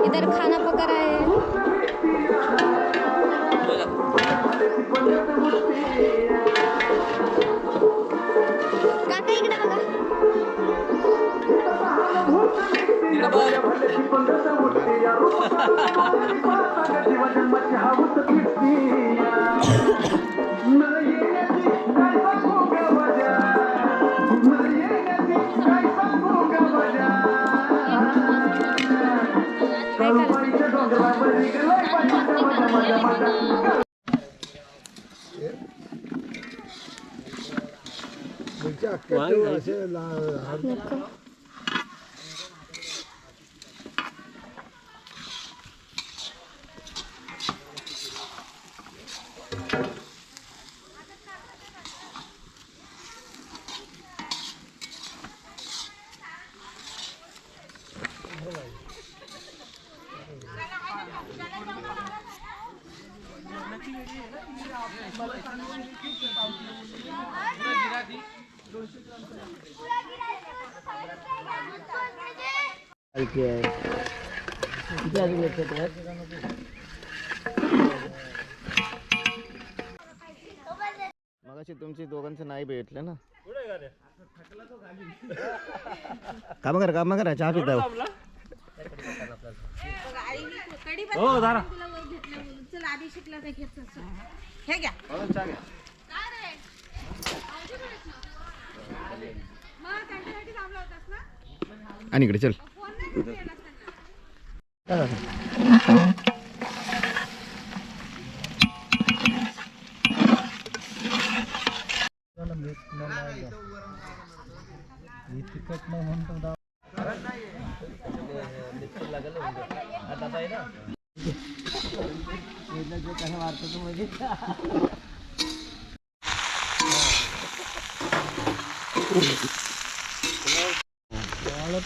इधर खाना पका रहा है। काका इकडे बघा। मगाशी तुमची दोघांचं नाही भेटलं ना. काम करा चहा पिता. हो दारा हे घ्या. आणि इकडे चल.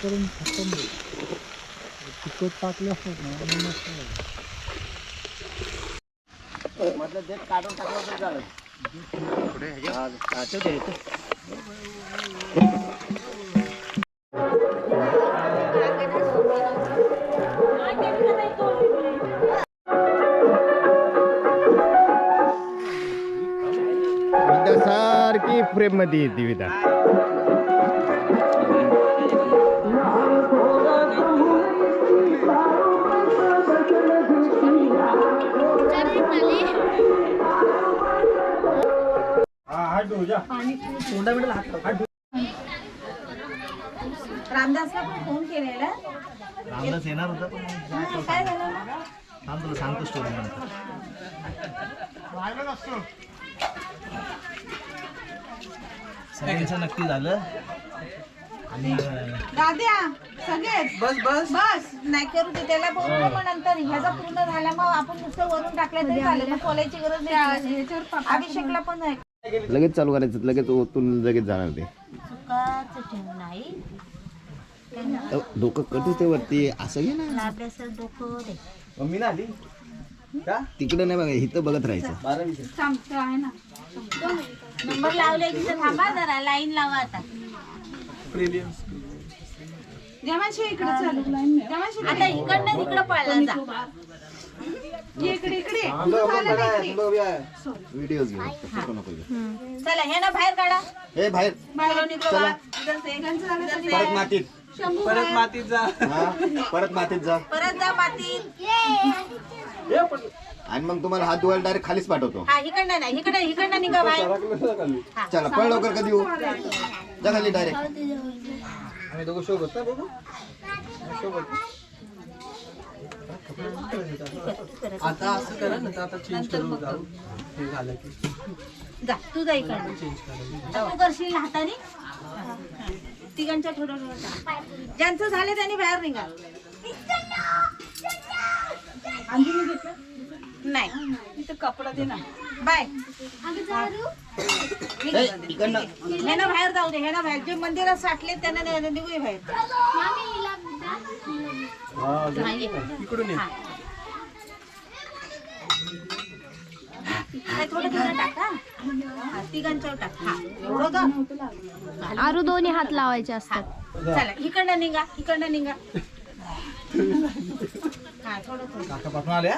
करून खतम तिखट टाकले असतात ना मधलं देठ काढून टाकलं तर झालं. सारखी फ्रेम मध्ये येते विदा. रामदासला पण फोन केलेला. रामदास येणार होता पण काय झालं? थांब तुला सांगतो स्टोरी नंतर. सगळ्यांचं नक्की झालं आणि दाद्या सगळेच बस बस बस नाही करू दे त्याला बोलतो. मग नंतर ह्याचा पूर्ण झाला मग आपण नुसतं वरून टाकलं तरी चालेल. मग बोलायची गरज नाही. अभिषेकला पण आहे. लगेच चालू करायचं. लगेच ओतून लगेच जाणार ते. चुकाचं ठेव नाही. डोकं कट होते वरती असं घे ना. आपल्यासर डोकं दे. मम्मी ना आली तिकडे नाही बघा इथं बघत राहायचं. आहे ना नंबर लावले की थांबा जरा लाईन लावा. आता आता इकडनं इकडं पळला जा. इकडे इकडे व्हिडिओ घेऊ. चला हे ना बाहेर काढा. हे बाहेर चला परत मातीत. परत मातीत जा. परत मातीत जा. परत जा मातीत. आणि मग तुम्हाला हात धुवायला डायरेक्ट खालीच पाठवतो. हा इकडनं नाही इकडनं निघा बाहेर. चला पळ लवकर. कधी येऊ जा खाली डायरेक्ट. आम्ही दोघं सोबत ना बघू सोबत. आता असं करा ना आता चेंज करून जाऊ. हे झालं की जा तू जा इकडनं. तू करशील हाताने. तिघांच्या थोडं थोडं ज्यांचं झालं त्यांनी बाहेर निघा. नाही इथं कपडा दे ना बाय इकडनं हे ना बाहेर जाऊ दे हे ना बाहेर जे मंदिरात साठले त्यांना निघूया बाहेर इकडून ये. थोडं थोडं टाका तिघांच्यावर टाक हा एवढं का आरू दोन्ही हात लावायचे असतात. चला इकडनं निघा हा थोडं थोडं काका पाठवून आल्या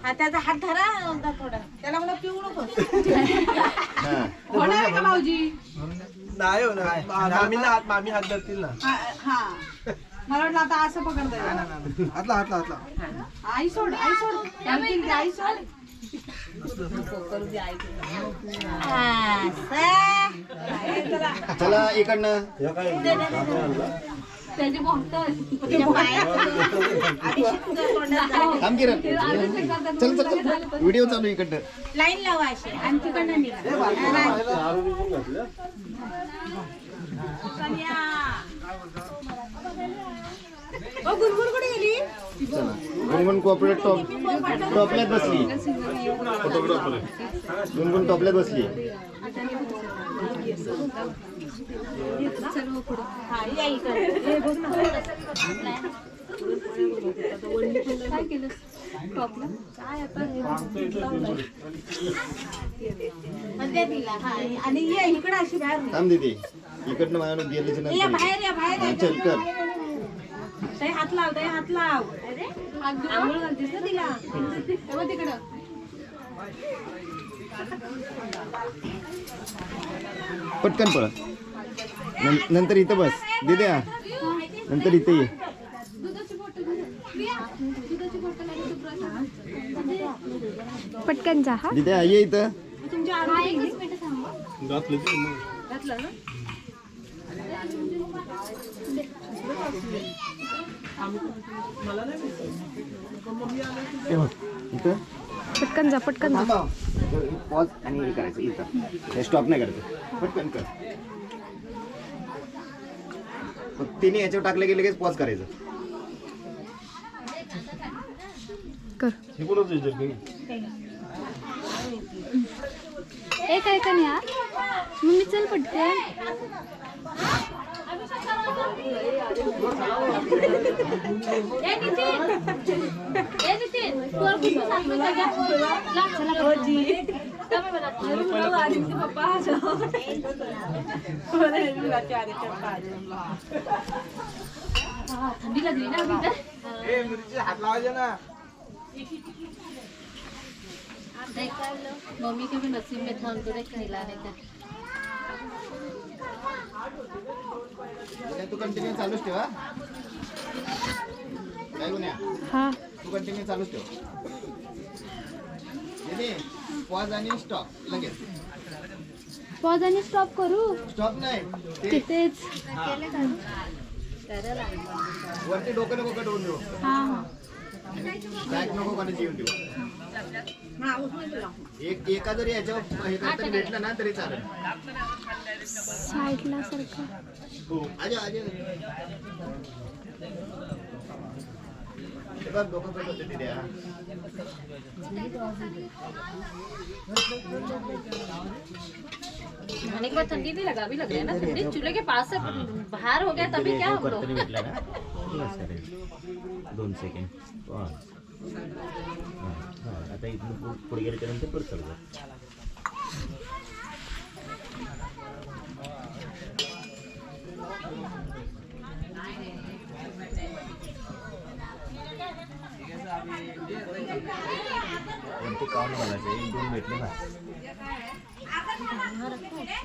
हा त्याचा हात धरा थोडा त्याला म्हणा पिऊ नको हा होणार का भाऊजी नाही हो ना मामी हात धरतील ना. हा मला वाटलं आता असं पकडता हातला आई सोड आई सोड चला इकडनं थांब किरण चल चल चल व्हिडिओ चालू इकडनं लाईन लावा अशी आणि तिकडनं गुरगुर कुठे गेली चला गुणगुण कोऑपरेट टॉपल्यात बसली गुणगुण टॉपल्यात बसली हा या इकडे आणि ये इकडे अशी बाहेर नाही. थांब दीदी इकडनं माझ्याकडे गेल्याच्या या नंतर बाहेर या बाहेर चल कर ताई हात लाव आंघोळ घालतीस ना तिला तेव्हा तिकडं पटकन पळ नंतर इथं बस दिद्या नंतर इथे ये पटकन जा हा. दिद्या ये इथं हे बघ, इथं पटकन जा पटकन जा. पॉज आणि हे करायचं इथं हे स्टॉप नाही करायचं पटकन कर तिने याच्यावर टाकलं की लगेच पॉज करायचं कर एक आहे का नाही यार मम्मी चल पटकन थंडी लागली ना हात लावायचे ना. मम्मी के भी नसीब में था उनको देख खिलाने का. तू कंटिन्यू चालूच ठेवा काय गुन्ह्या हा तू कंटिन्यू चालूच ठेव पॉज आणि स्टॉप लगेच पॉज आणि स्टॉप करू स्टॉप नाही ते तिथेच वरती डोकं नको कटवून देऊ हा बॅक नको करायची येऊन देऊ एका जरी याच्यावर हे काहीतरी भेटलं ना तरी चालेल साईडला सारखं आजा आजा हे बघ डोकं कटवते तिथे खाने के बाद ठंडी नहीं लगा भी लग रहा है ना ठंडी चूल्हे के पास से बाहर हो गया तभी क्या हम लोग भेटला ना 2 सेकंड आता इथून पुढे गेल्याच्या नंतर परत चालू कोणते काउंट बनायचे 1-2 भेटले ना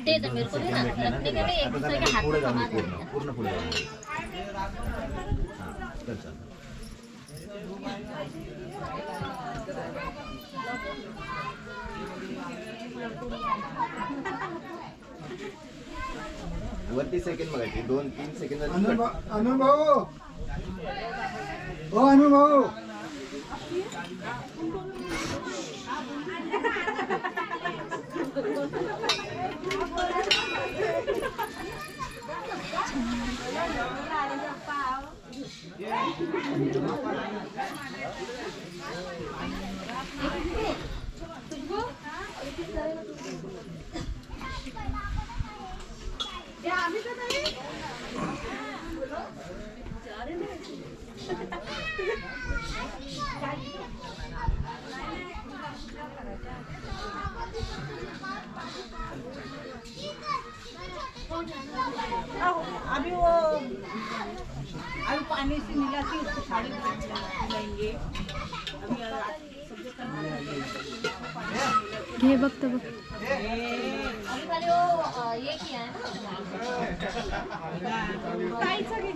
दे दो मेरे को देना रखने के लिए एक दूसरे के हाथ पुढे में जाऊन समा पूर्ण पुढे जाऊन कर चाल वरती सेकंड बघायची 2-3 सेकंद अनुभव हो अनुभव अभी वो अभी पानी से मिला थी उसको साड़ी लेंगे घे बघतो बघ. अभी खाली वो ये किया है ना ताईचं घे.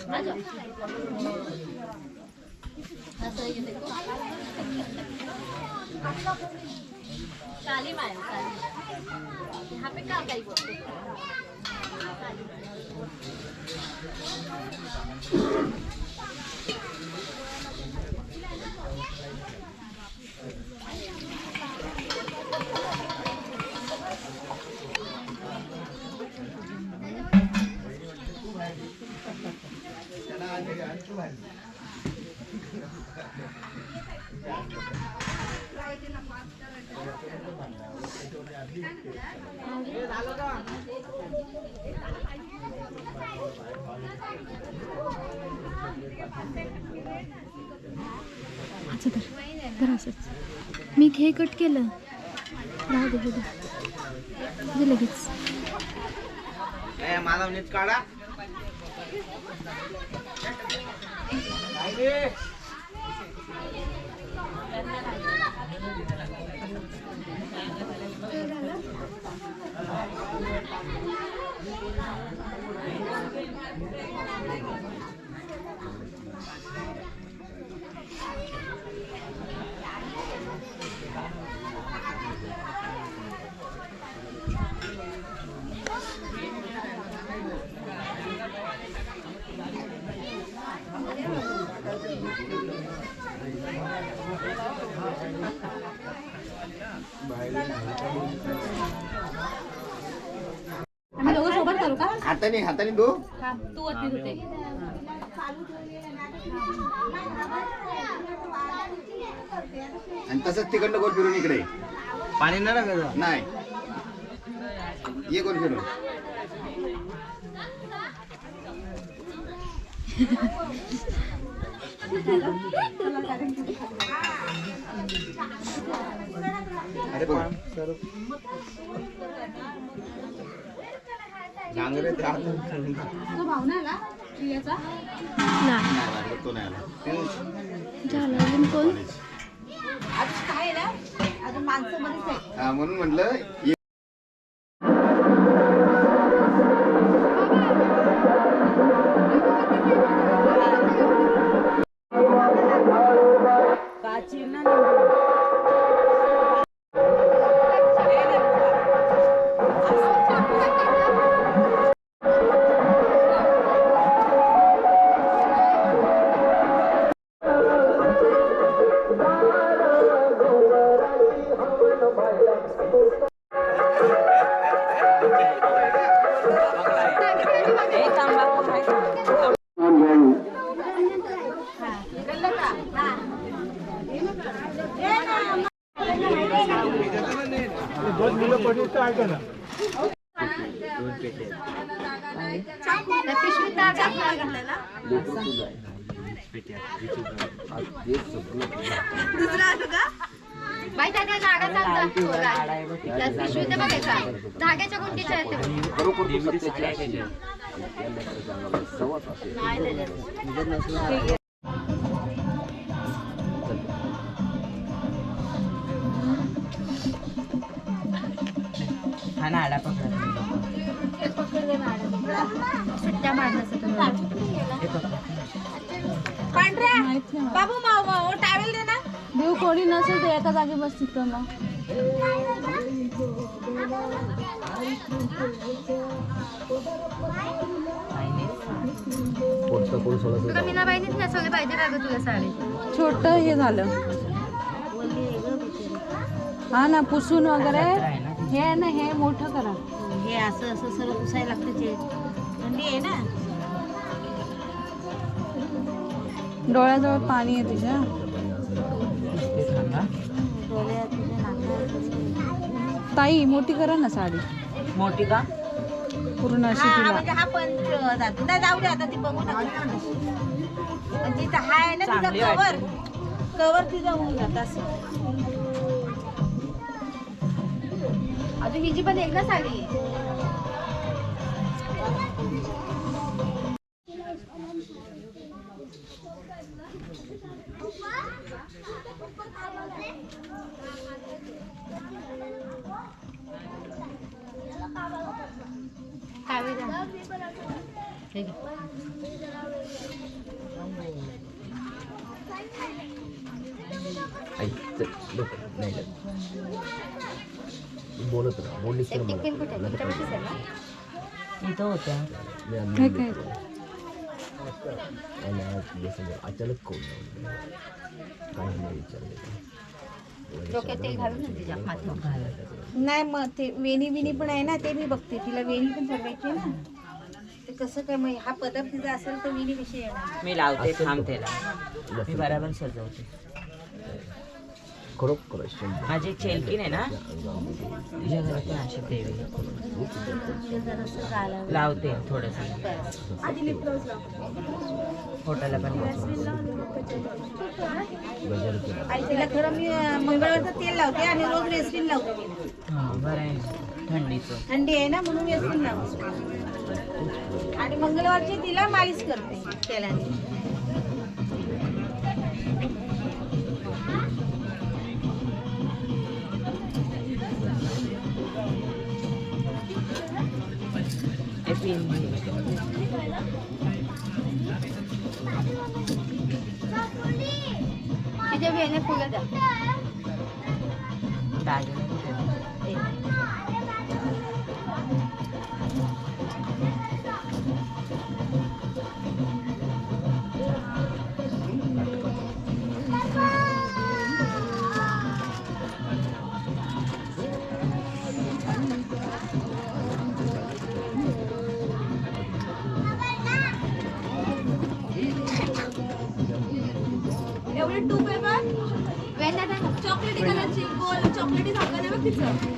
आ जाओ. असं ये देखो काली माया काली यहाँ पे क्या काली बोलते हैं? अच्छा तर असंच मी हे कट केलं. राहू दे दे लगेच. मला नीट काढा. आम्ही दोघं सोबत करू का? हाताने दो. हा तू वरती होते. आणि तसंच तिकडनं गोल फिरून इकडे. पाणी नाही टाकायचं. नाही ये गोल फिरून. अरे पण सर जांगरे ते हात तो भाव ना आला प्रियाचा नाही तो नाही आला. झालं अजून कोण? अजून काय आहे ना अजून माणसं बरीच आहे. हा म्हणून म्हटलं ये. बाई त्या जागा पिशवीत बघायचा धाग्याच्या गुंडीच्या आहेत ते. सुट्ट्या मारण्याचं पांढऱ्या बाबू माव टावेल दे ना. देव कोणी नसेल तर एका जागी बस तिथं मग. तुला मीनाबाईनीच नेसवली पाहिजे का ग तुला साडी. छोट हे झालं हा ना पुसून वगैरे हे ना हे मोठं करा. हे असं असं सर्व पुसायला लागते ते. थंडी आहे ना. डोळ्याजवळ पाणी आहे तुझ्या. डोळे तुझे नाकात. ताई मोठी करा ना साडी. मोठी का? पूर्ण अशी हा तुला. म्हणजे हा पंच जातो ना. जाऊ दे आता ती बघू नका. पण तिथं हा आहे ना तिथं चांगली कवर. कवर तिथं होऊन जात असं. अजून हिची पण एक ना साडी बोलत राहा बोललीस तर टिफिन कुठे आहे? तुमच्यापाशीच आहे ना? इथं होत्या. काय काय अचानक कोण काही नाही विचारले डोक्यात तेल घालून ना तिच्या माथ्यावर. नाही मग ते वेणी बिणी पण आहे ना ते मी बघते. तिला वेणी पण चढवायची ना. ते कसं काय मग हा पदर तिचा असेल तर वेणी कशी येणार. मी लावते थांब त्याला. मी बराबर सजवते. खरोखर माझी चेलकीन आहे ना तुझ्या घरात पण अशी देवी लावते थोडस. फोटोला पण आणि तिला खरं मी मंगळवारचं तेल लावते आणि रोज रेसलिन लावते तिला. हा बरं आहे ना. थंडीचं थंडी आहे ना म्हणून रेसलिन लावते. आणि मंगळवारची तिला मालिश करते तेलाने. तिच्या वेण्या फुलं द्या. एवढे टू पेपर वेण्या द्या ना. चॉकलेटी कलरची गोल चॉकलेटी झाकण आहे बघ तिचं.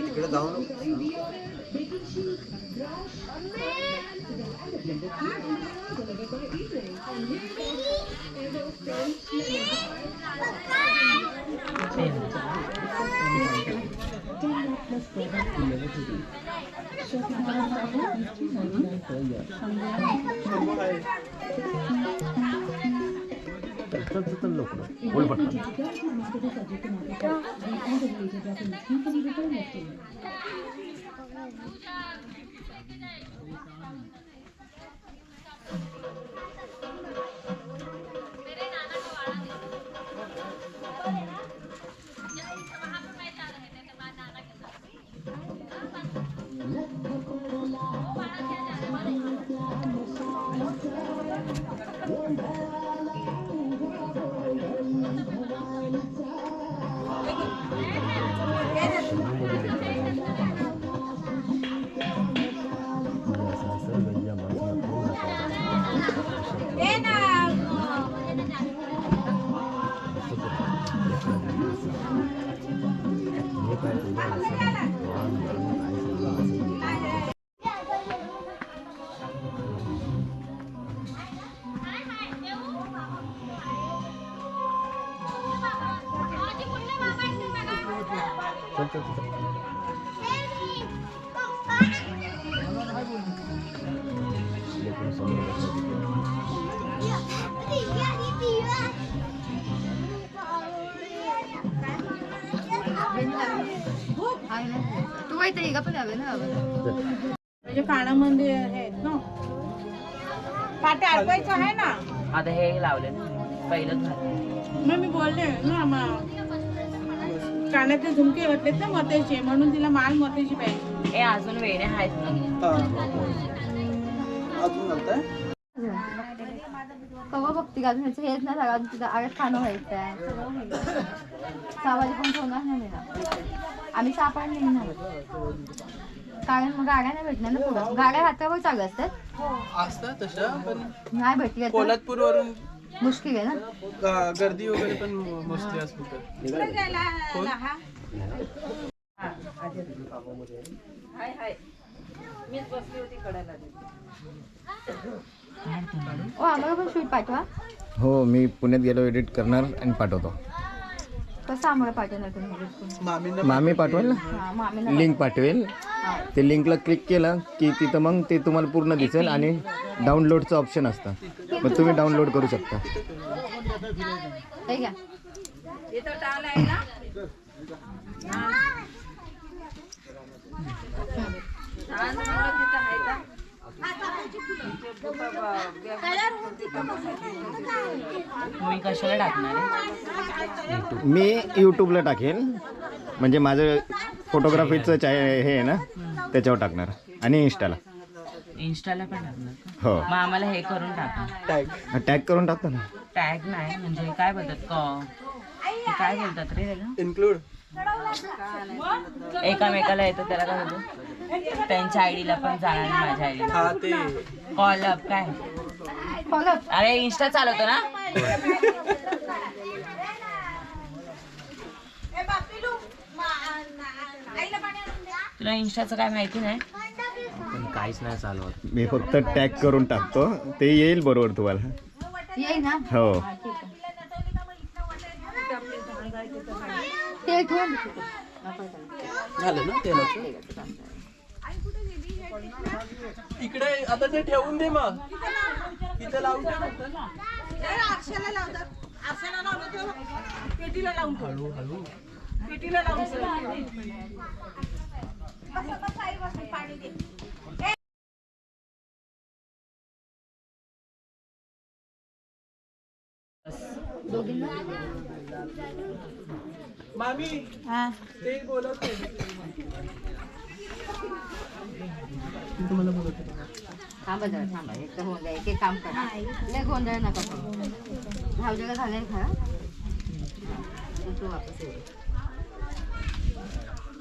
तिकडे जाऊन लोक बोल पटकन. तू माहिती का पण हवे ना म्हणजे कानामध्ये आहेत ना पाटे अडवायचं आहे ना. आता हे लावले ना पहिलंच झालं. मग मी बोलले ना कानातले झुमके घातलेत ना मोत्याचे, म्हणून तिला माल मोत्याची पाहिजे. हे अजून वेण्या आहेत ना. अजून घालताय? कवा बघती का अजून हेच नाही सगळं तुझं आगत खाणं व्हायचं आहे. 6 वाजे पण ठेवणार नाही मी ना. आम्ही 6 पण निघणार कारण मग गाड्या नाही भेटणार ना पुढं. गाड्या रात्रभर चालू असतात असतात तशा पण नाही भेटली कोल्हापूर वरून मुश्किल आहे ना. गर्दी वगैरे पण मोस्टली असते तर. आम्हाला पण शूट पाठवा. हो मी पुण्यात गेलो एडिट करणार आणि पाठवतो. कसं आम्हाला पाठवणार तुम्ही? मामींना मामी पाठवेल ना, हा मग आम्ही ना लिंक पाठवेल. ते लिंकला क्लिक केलं की तिथं मग ते तुम्हाला पूर्ण दिसेल आणि डाउनलोडचं ऑप्शन असतं, मग तुम्ही डाउनलोड करू शकता. हे घ्या. तुम्ही कशाला टाकणार आहे? मी यूट्यूबला टाकेल, म्हणजे माझं फोटोग्राफीचं हे आहे ना त्याच्यावर टाकणार, आणि इंस्टाला. इंस्टाला पण टाकणार का? हो मग आम्हाला हे करून टाका. टॅग टॅग करून टाकतो ना. टॅग नाही म्हणजे काय बोलतात काय बोलतात रे त्याला? इन्क्लूड. एकामेकाला येतं त्याला काय बोलतो? त्यांच्या आयडीला पण जाणार नाही माझ्या आयडीला. हा ते कॉल अप काय? फॉलो अरे इंस्टा चालवतो ना. तुला इंस्टाचं काय माहिती नाही? पण काहीच नाही चालवत. मी फक्त टॅग करून टाकतो, ते येईल बरोबर तुम्हाला. येईल ना. हो ते ठेवून झालं ना तेलाचं. इकडे आता ते ठेवून दे, मग तिथे लावून दे. आरशाला लावतात. आरशाला लावलं तेव्हा पेटीला लावून ठेव. पेटीला लावून पाणी दे. मामी ते बोलत नाही. तुम्हाला बोलत थांबा जरा थांबा. एक तर होऊन जाईल. एक काम करा, लय गोंधळ नका करू. भावजेला झालंय खरा तू वापस ये.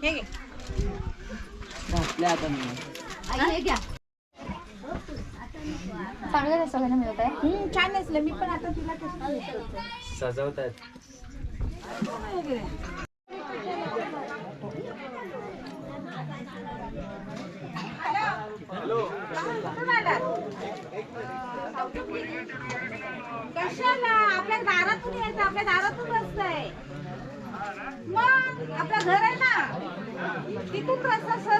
हे घे. घातल्या आता मी. आई हे घ्या. चांगलं सगळ्यांना मिळत आहे. छान नेसलं मी पण. आता तुला कसं सजवतात. कशाला आपल्या दारातून यायचं, आपल्या दारातून रस्ताय. मग आपलं घर आहे ना, तिथून रस्ता सर.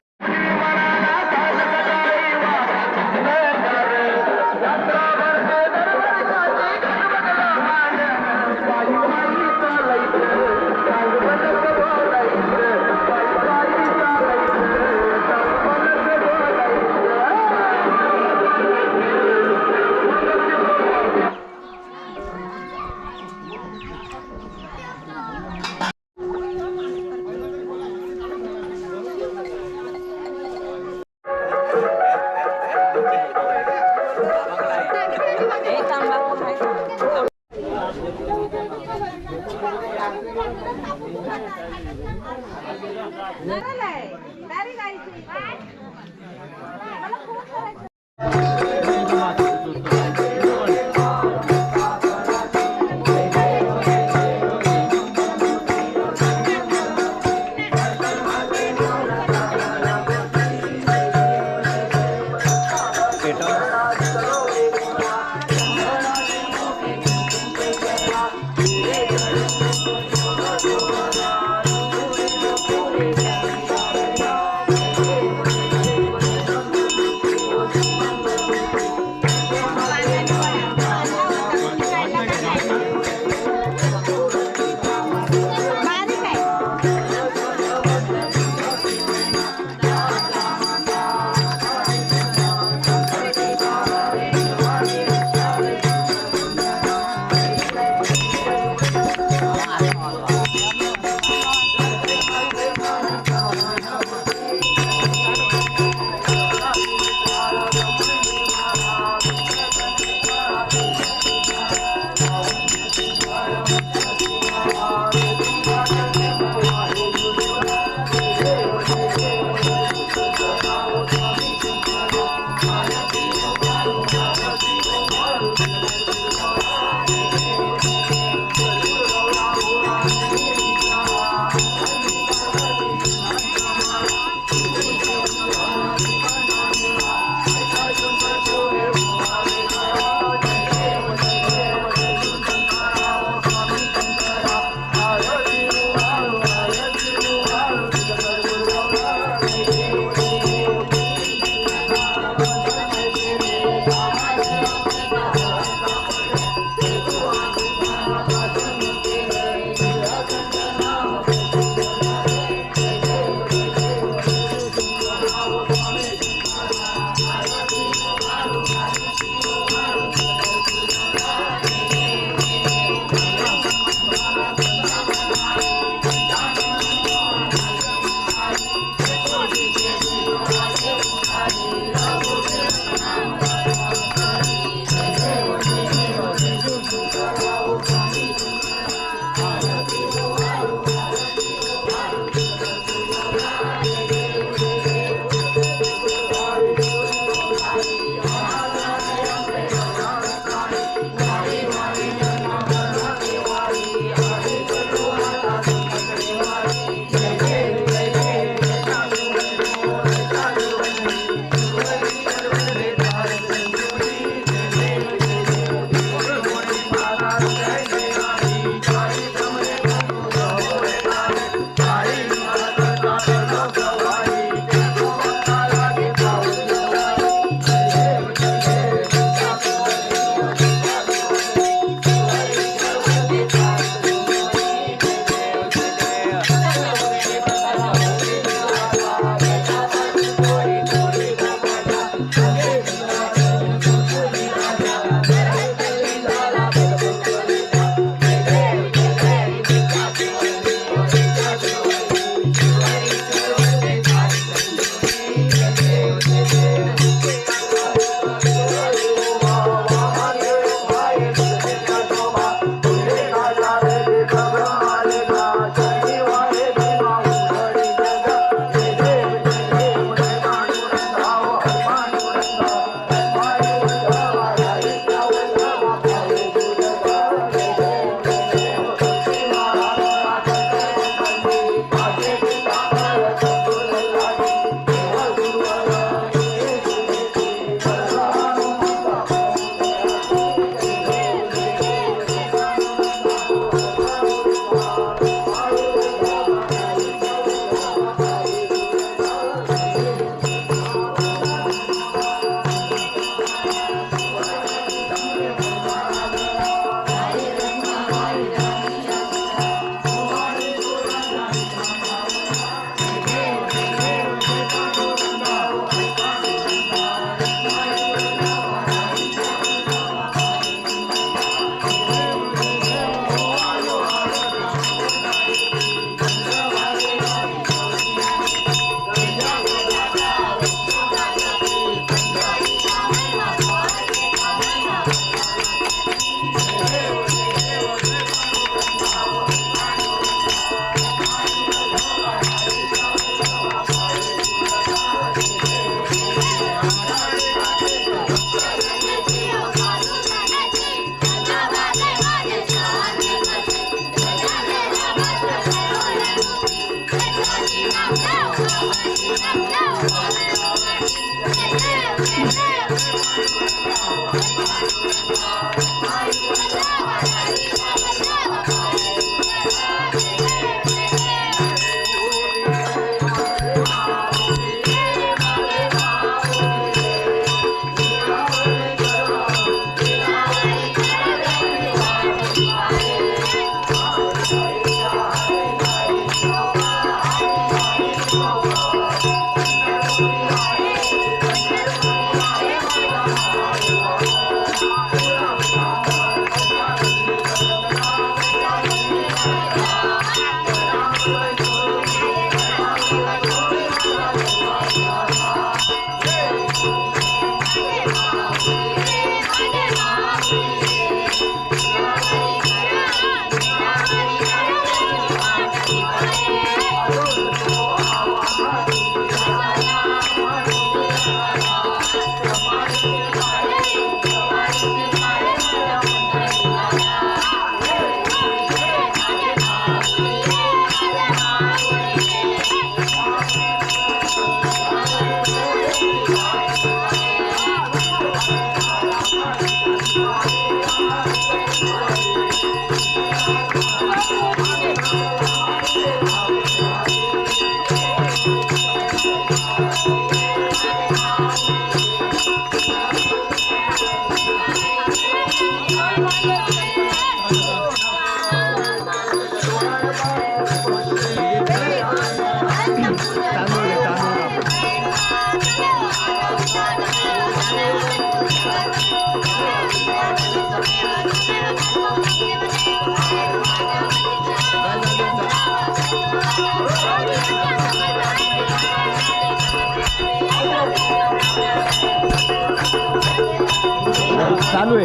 चालू आहे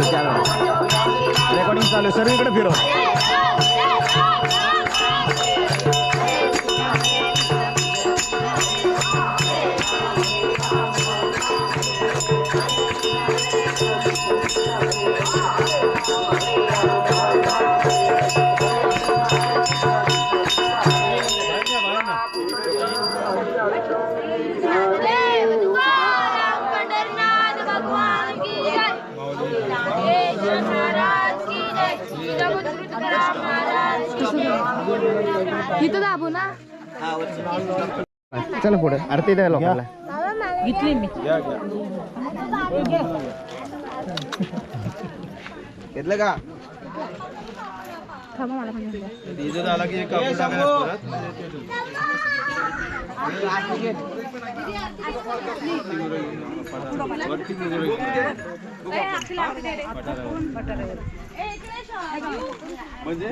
रेकॉर्डिंग चालू आहे सर्वीकडे फिरव. इथं दाबू ना. चला पुढे आरती द्या लोकांना. घेतली मी. घेतलं का थांबा मला पण घेऊन द्या. इथं झाला की कापूर टाकायला परत. म्हणजे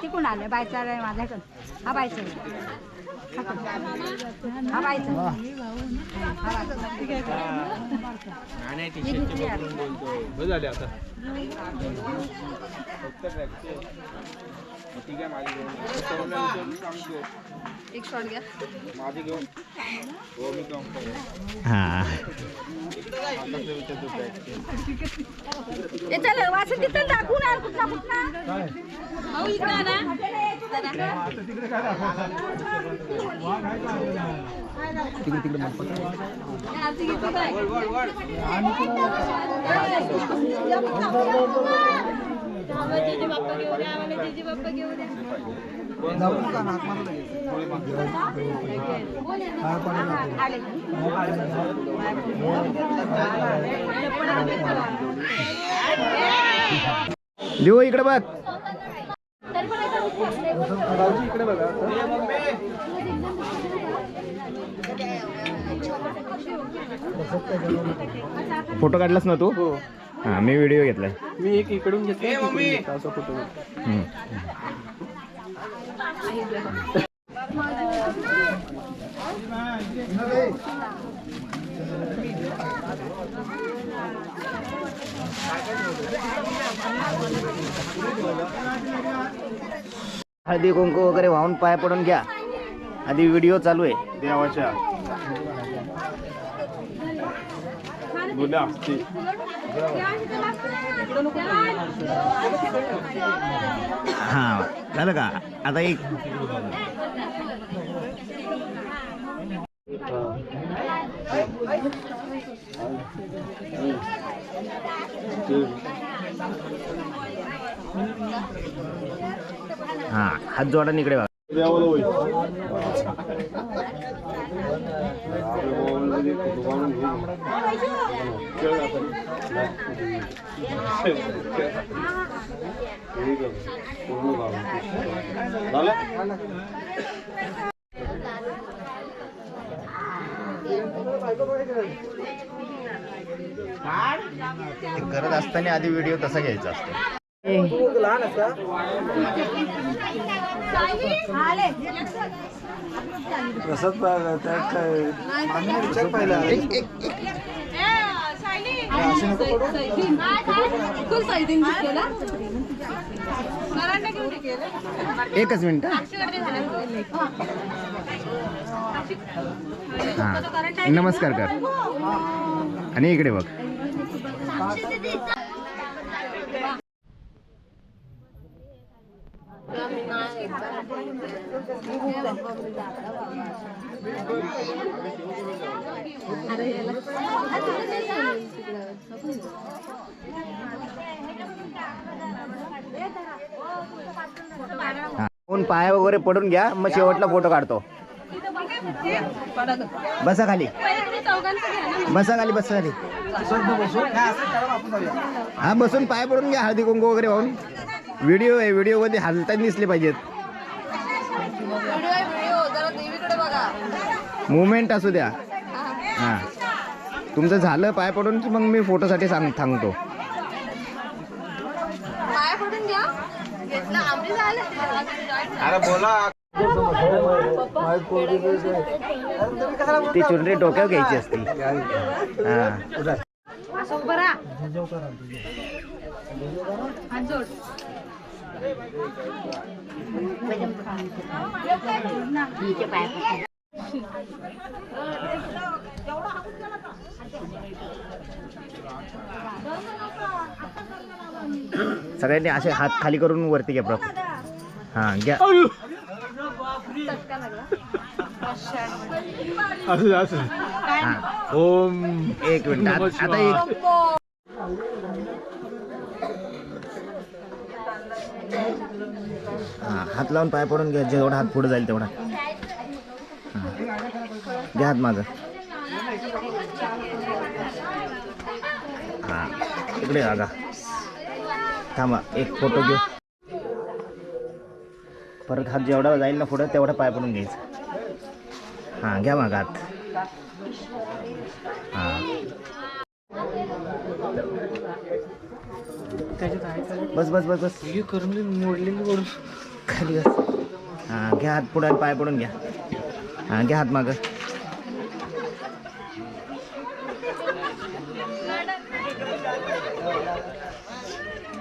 तिकडून आलंय बायचा आहे माझ्याकडं. हा बायचा आहे. हा बायचा झाले आता ठीक आहे. माझी सांगतो एक शॉट घ्या. माझी घेऊन हो मी काम करतो. हा चल वाचून तिथं दाखवून आण कुठला कुठला. भाऊ इकडे ना. जीजी बाप्पा घेऊ द्या आम्हाला. जीजी बाप्पा घेऊ द्या. देऊ इकडे बघ. इकडे बघा फोटो काढलास ना तू? हा मी व्हिडिओ घेतलाय. मी एक इकडून घेतला असा फोटो. हळदी कुंकू वगैरे वाहून पाय पडून घ्या. आधी व्हिडिओ चालू आहे देवाच्या गुन्हा असते. हा झालं का आता एक हा हात जोडा इकडे बघा. करत असताना आधी व्हिडिओ तसा घ्यायचा असतो. कसं पहिला एकच मिनिट. हा नमस्कार कर आणि इकडे बघ. कोण पाय वगैरे पडून घ्या मग शेवटला फोटो काढतो. बसा खाली बसा खाली बसा खाली. हा बसून पाय पडून घ्या. हळदी कुंकू वगैरे वाहून. व्हिडिओ आहे व्हिडिओ मध्ये हालताना दिसले पाहिजेत. मुवमेंट असू द्या. हा तुमचं झालं पाय पडून की मग मी फोटोसाठी सांगतो. पाय पडून घ्या. घेतलं आम्ही झालं. अरे बोला. ती चुनरी डोक्यावर घ्यायची असते. हा असं उभं राहा. हात जोड. सगळ्यांनी असे हात खाली करून वरती घ्या प्रॉपर. हां घ्या. हां ओम. एक मिनिट आता एक. हां हात लावून पाय पडून घ्या. जेवढा हात पुढे जाईल तेवढा. हां घ्या हात मागं. हां इकडे बघा. थांबा एक फोटो घेऊ. परत हात जेवढा जाईल ना पुढं तेवढा पाय पडून घ्यायचा. हां घ्या मागं हात. हां बस बस बस बस मोडलेली खाली बस. हां घ्या हात पुढं पाय पडून घ्या. हां घ्या हात मागं.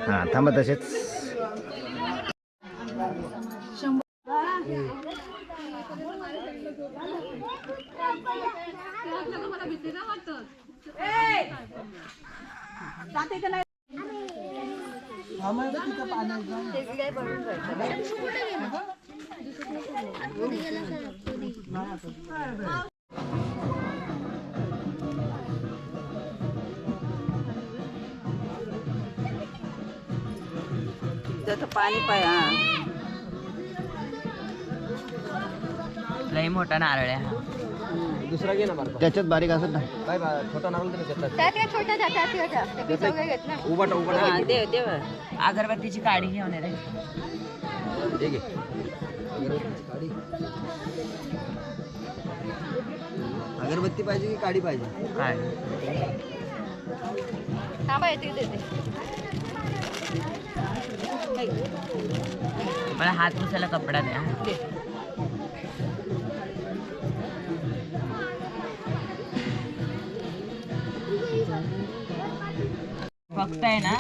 हां थांबा तसेच. पाणी पाय. लई मोठा नारळ आहे हा. दुसरा घे ना बरं. त्याच्यात बारीक असत ना. काय छोटा नारळ तरी घेतला. त्यात एक छोट्या त्या पिसा वगैरे घेत ना. उभा उभा देव देव अगरबत्तीची काडी घेऊन येते. हे घे. अगरबत्ती पाहिजे की काडी पाहिजे? काय थांबा येते देते. मला हात पुसायला कपडा द्या. फक्त आहे ना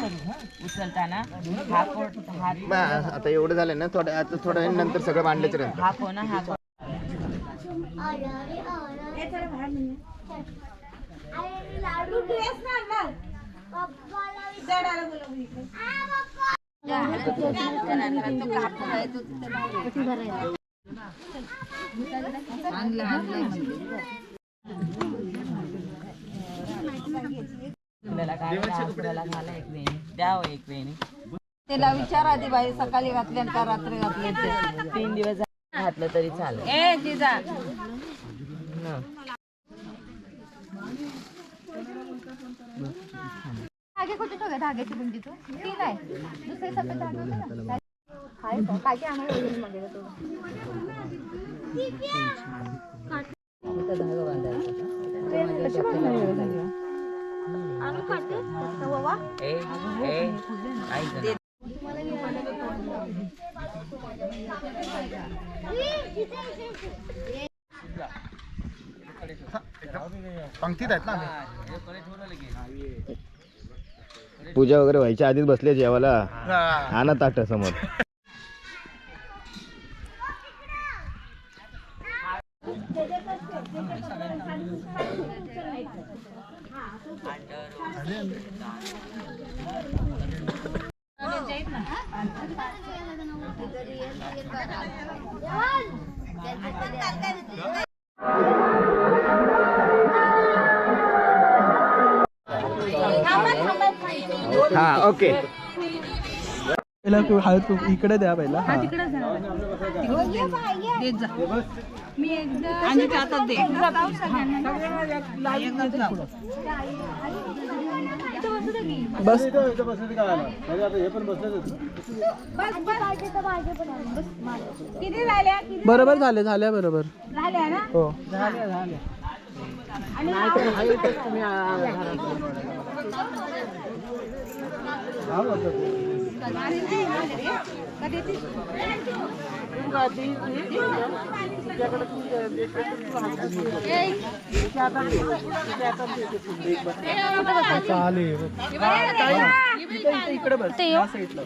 उचलताना हा कोट हात बस, आता एवढं झालं ना. थोड्या नंतर सगळं मांडल्याच्या नंतर हा कोण हा कोण. लाडू ड्रेस ना आपल्याला काय आपल्याला घाला एक वेणी द्यावं. एक वेणी त्याला विचार आधी बाई सकाळी घातल्या का रात्री घातल्या. 3 दिवस घातलं तरी चालेल. ए जिजा धागे कुठे ठेवले? धाग्याची गुंडी तू ती नाही. दुसरे सफेद धागे होते ना. हाय का? काय काय आम्हाला वेगळी मध्ये तो. धागा बांधायचा. आणू खाते बाबा. ए ए ऐक ना. पंक्तीत आहेत ना. पूजा वगैरे व्हायच्या आधीच बसले जेवायला. आणा ताट समोर. हा ओके. हळद इकडे द्या पहिला. आणि त्यात दे. बस किती झाल्या? बरोबर झाल्या बरोबर. झाल्या ना? हो इकडे बस या साईडला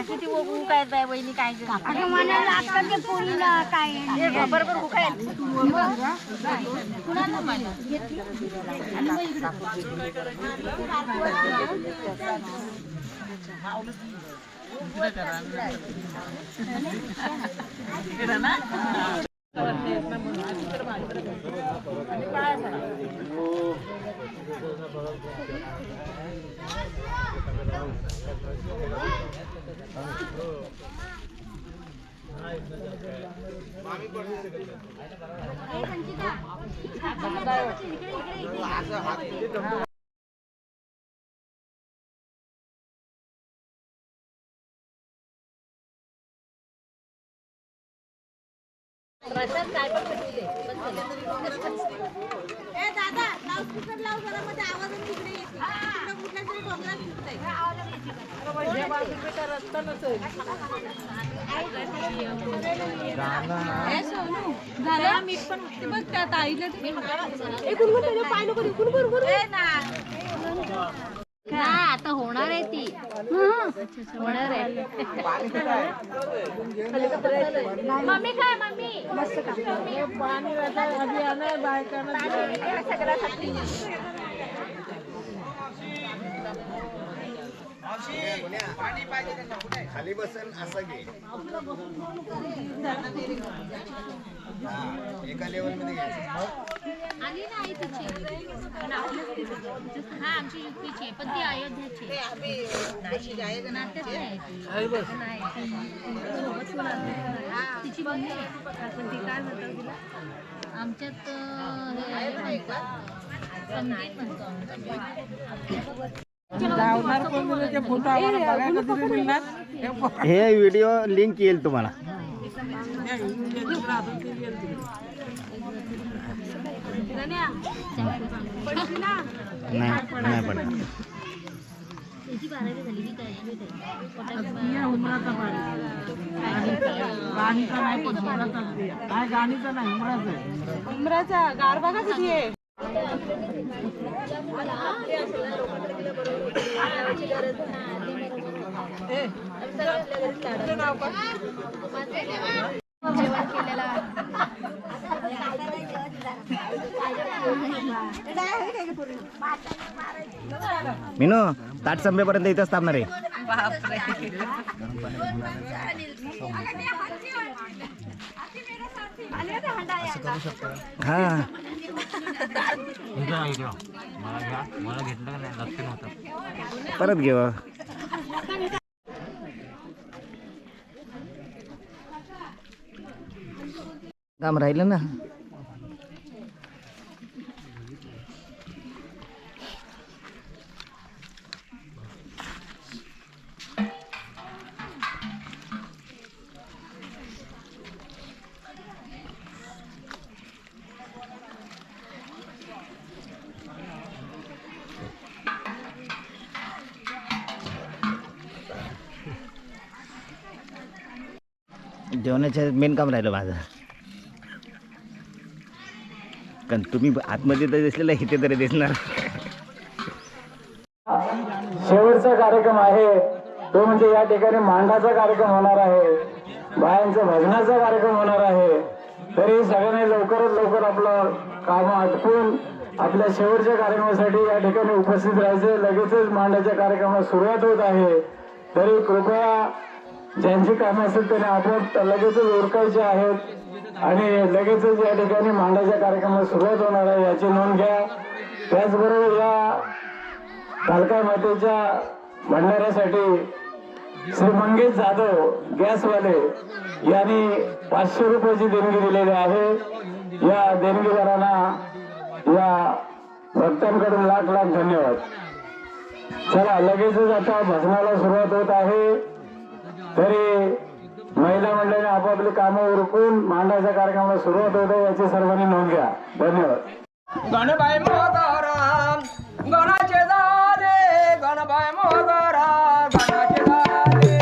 किती काय वहिनी काय बरोबर दादा लाऊडस्पीकर लाव जरा मध्ये आवाज इकडे येते कुठल्या तरी डोंगरात दिसतंय रस्ता नसेल मी पण बघ त्या ताईला पाय नको आता होणार आहे ती होणार आहे मम्मी काय मम्मी मस्त पाणी खाली बसेल असं घे एका लेवल मध्ये घ्यायचं आली नाही तिची हा आमची युपीची आहे पण ती अयोध्याची तिची मम्मी आहे पण ती काय म्हणतात तिला आमच्यात संगीत म्हणतो हे व्हिडिओ लिंक येईल तुम्हाला नाही पडणार त्याची 12वी झाली की काय उमराचा गार बघा किती आहे जेवण केलेला मीनू ताट संपेपर्यंत इथंच थांबणार आहे हा परत घेवा. काम राहिलं ना. जेवणाच्या मेन काम राहिलं माझं. कारण तुम्ही आतमध्ये तर दिसलेलं इथे तरी दिसणार. शेवटचा कार्यक्रम आहे तो म्हणजे या ठिकाणी मांडाचा कार्यक्रम होणार आहे, बायांचा भजनाचा कार्यक्रम होणार आहे. तरी सगळ्यांनी लवकरात लवकर आपलं काम आटपून आपल्या शेवटच्या कार्यक्रमासाठी या ठिकाणी उपस्थित राहायचे. लगेचच मांडाच्या कार्यक्रमाला सुरुवात होत आहे. तरी कृपया ज्यांची कामं असतील त्यांनी आपोआप लगेचच उरकायचे आहेत आणि लगेचच या ठिकाणी मांडाच्या कार्यक्रमाला सुरुवात होणार आहे याची नोंद घ्या. त्याचबरोबर या कालका मातेच्या भंडाऱ्यासाठी श्री मंगेश जाधव गॅसवाले यांनी 500 रुपयाची देणगी दिलेली आहे. या देणगीदारांना या भक्तांकडून लाख लाख धन्यवाद. चला लगेचच आता भजनाला सुरुवात होत आहे. तरी महिला मंडळीने आपापली कामं उरकून मांडाच्या कार्यक्रमाला सुरुवात होत आहे याची सर्वांनी नोंद घ्या. धन्यवाद. गणबाई मोगरा गणाचे दारे गणबाई मोगरा गणाचे दारे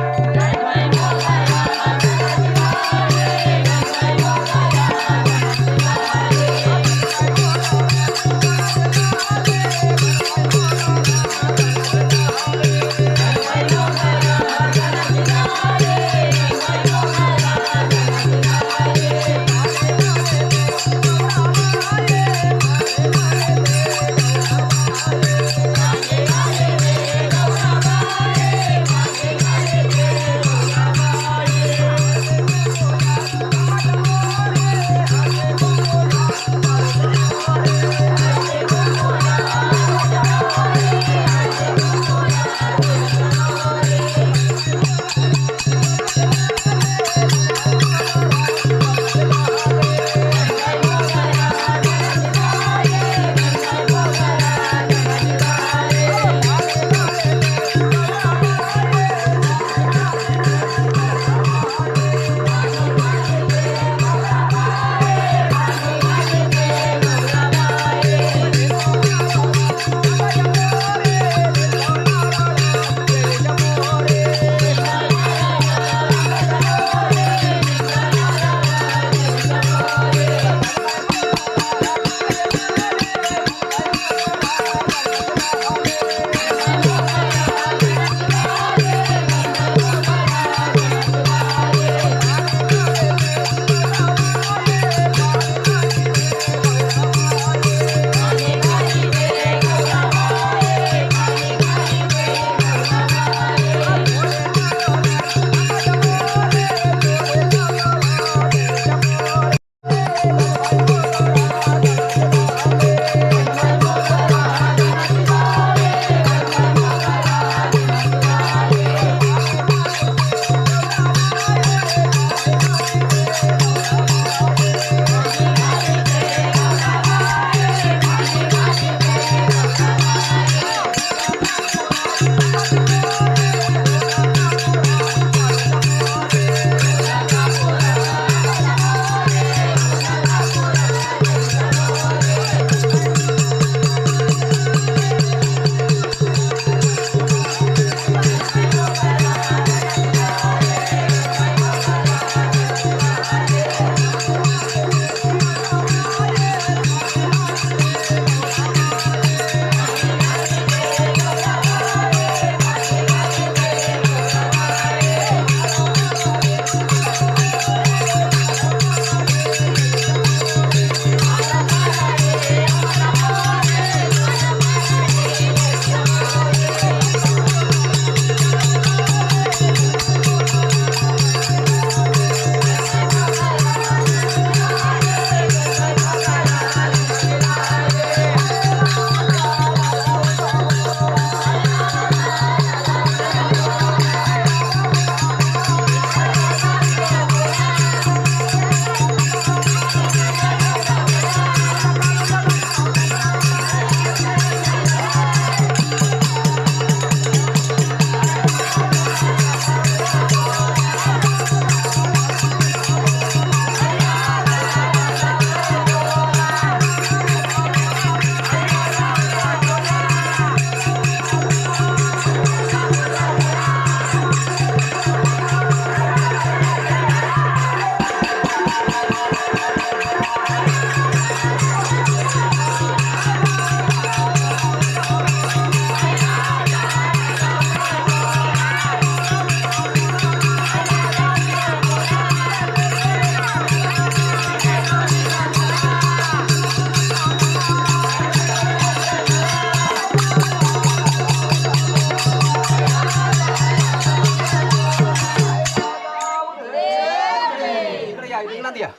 रिंगणात या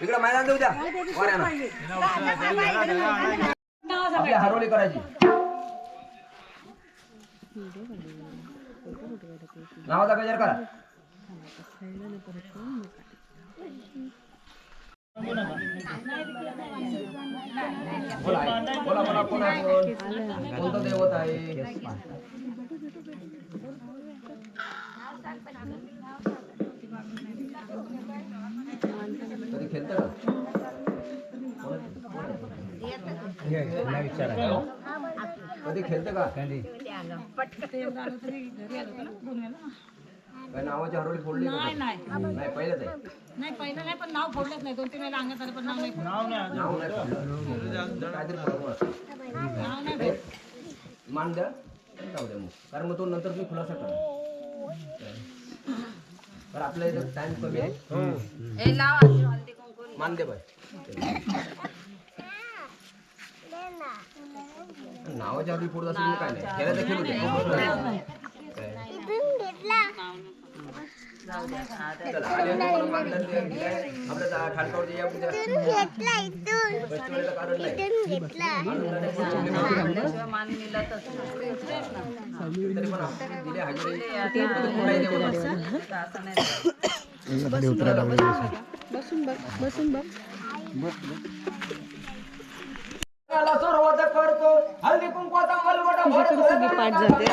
इकडं मैदान देऊ द्या वाऱ्यानं आपली हरवली करायची नावाचा गजर करा बोला बोला बोला कोणतं दैवत आहे कधी खेळतं का कधी खेळतं का काय नावाची हरवली फोडली नाही पहिलंच आहे नाही पहिलं नाही पण नाव फोडलंच नाही 2-3 वेळा अंगात आलं पण नाव नाही नाव नाही फोडलं काहीतरी फरक मान द्या जाऊ द्या मग कारण मग तो नंतर तुम्ही खुलासा करा तर आपल्या इथं टाइम कमी आहे मान दे बाय नावाच्या आधी पुढे असेल काय नाही गेल्या तर खेळू दे आपल्या ठाणकावरती या पूजा कारण नाही तरी पण आपण दिले सुरुवात करतो हल्दी कुंकवाचा मलवट पाठ जाते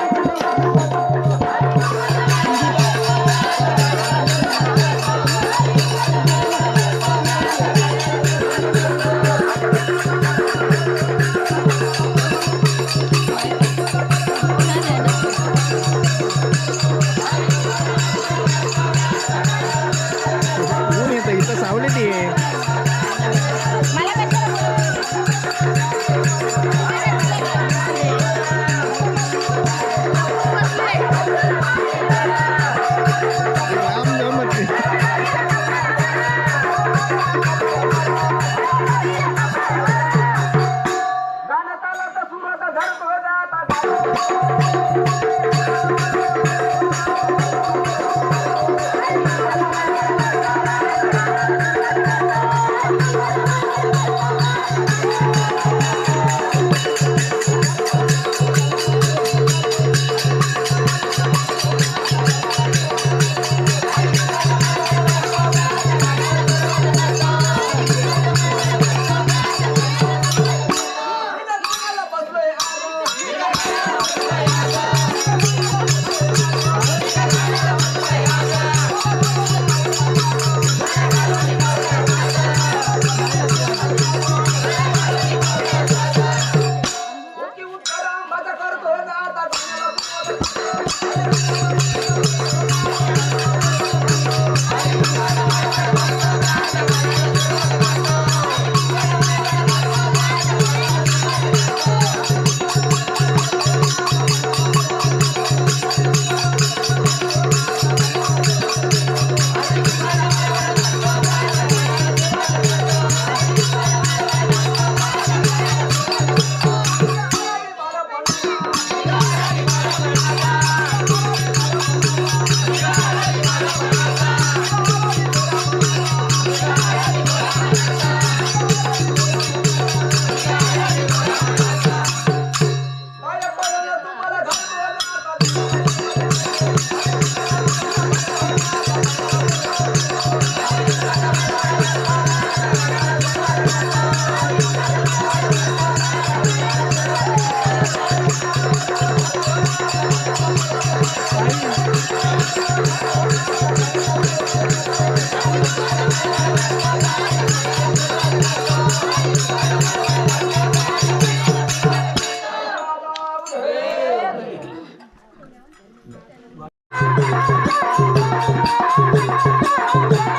इथं सावलीत आहे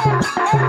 Thank you.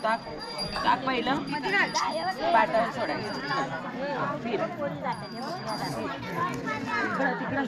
टाक टाक पहिलं पाटावर सोडायचं फिर तिकडं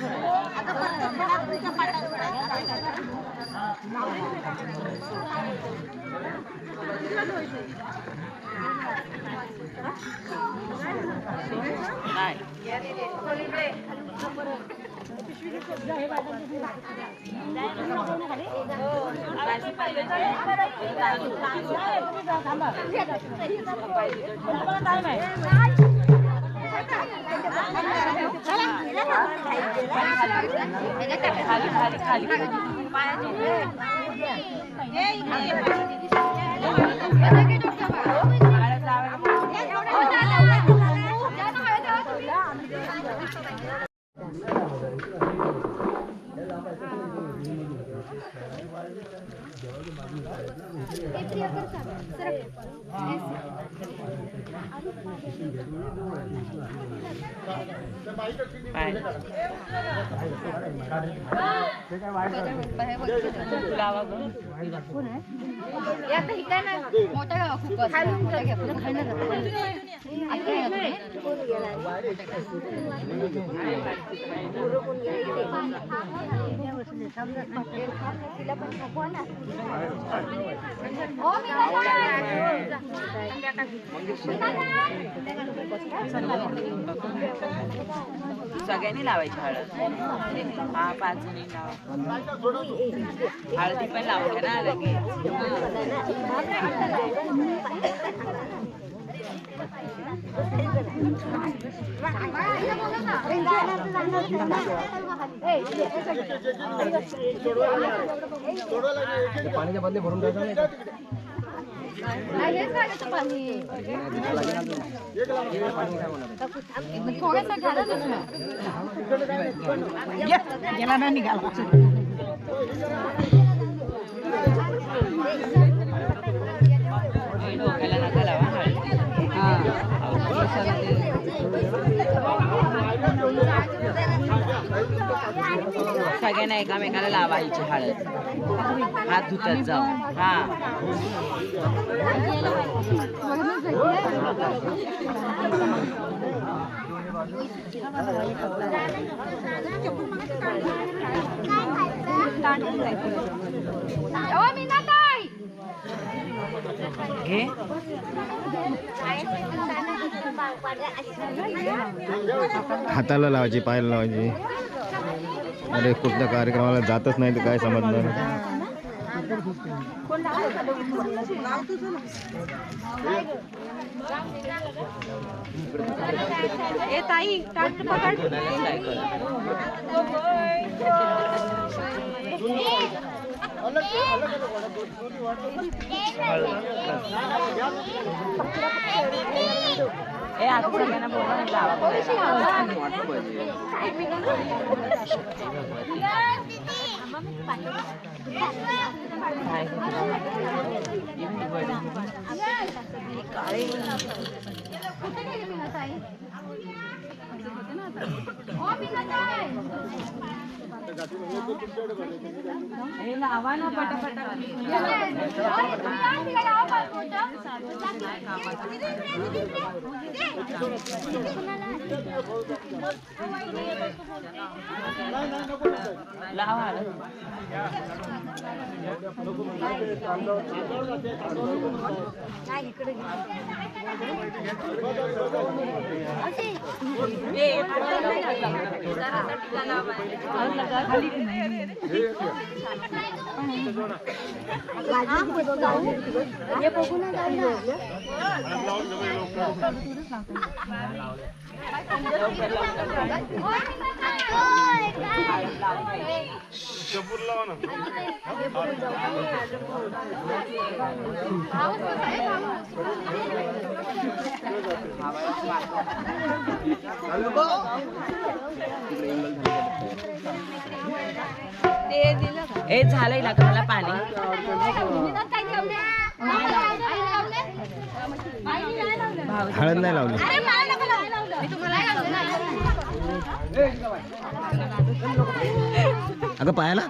मोठा खूप खायला सगळ्यांनी लावायची हळद. हा 5 जणी लावा. हळदी पण लावून घ्या ना लगेच. पाण्याच्या बदले भरून द्यायचं नाही का? थोडासा घाला गेला ना निघाला डोक्याला नका लावा हळदी. सगळ्यांना एकामेकाला लावायची हळद हात धुतात जाऊन हा घे हाताला लावायची पायाला लावायची. अरे कुठल्या कार्यक्रमाला जातच नाही तर काय समजणार. ए ताई ताट पकड. ए आता सगळ्यांना बोलून लावा हे लावा ना पटापटा लावा ए झालंय ना घाला पाणी हळद नाही लावली. अगं पायाला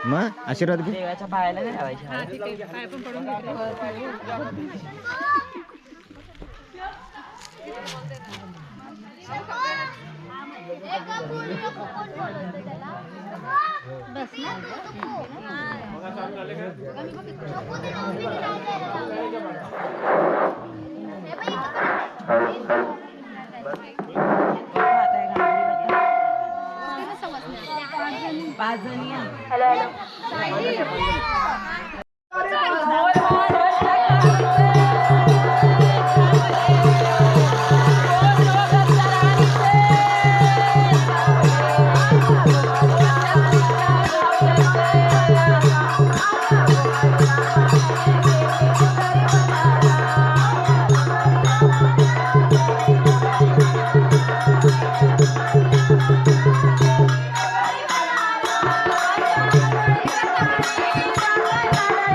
मग आशीर्वाद घे. देवाच्या पायाला नाही लावायची पाच जणी Bye.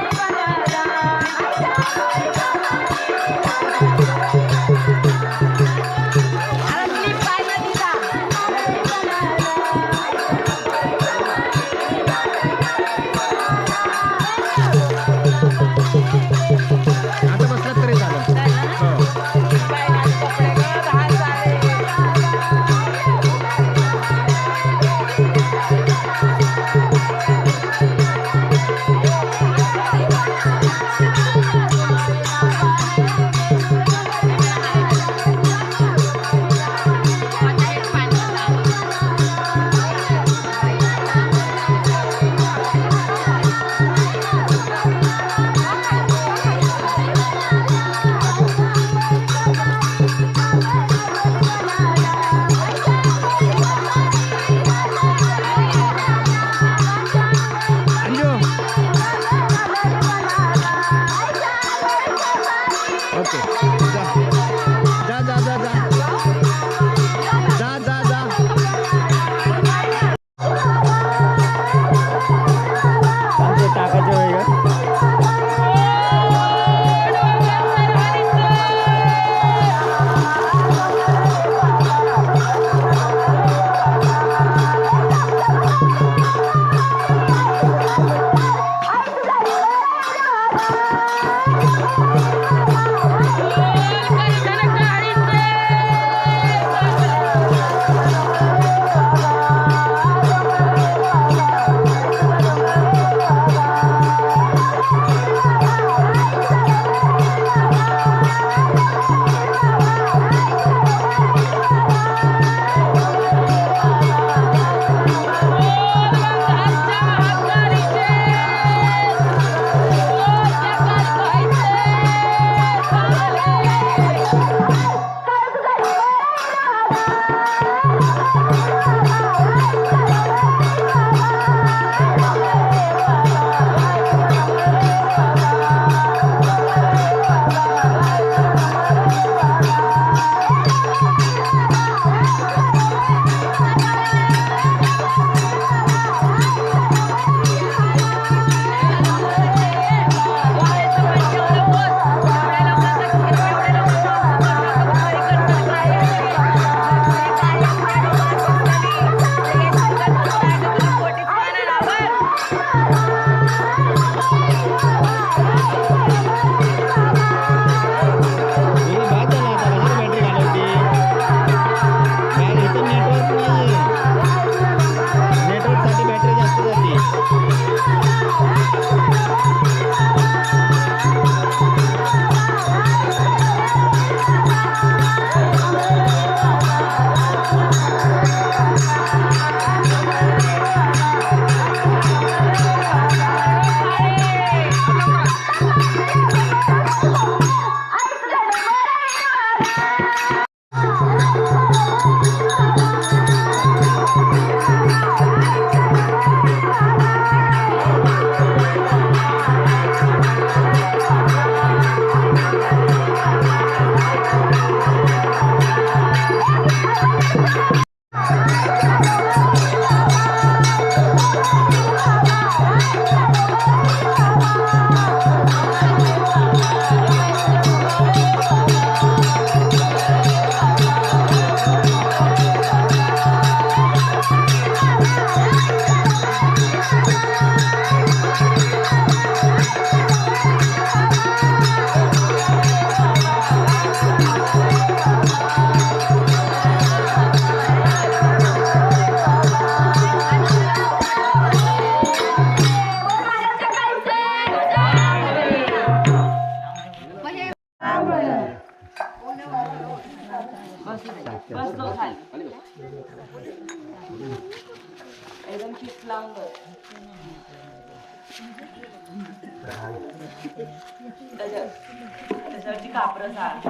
बसलो खाली एकदम चिप लावून बस. त्याच्यावरची कापरं झाड.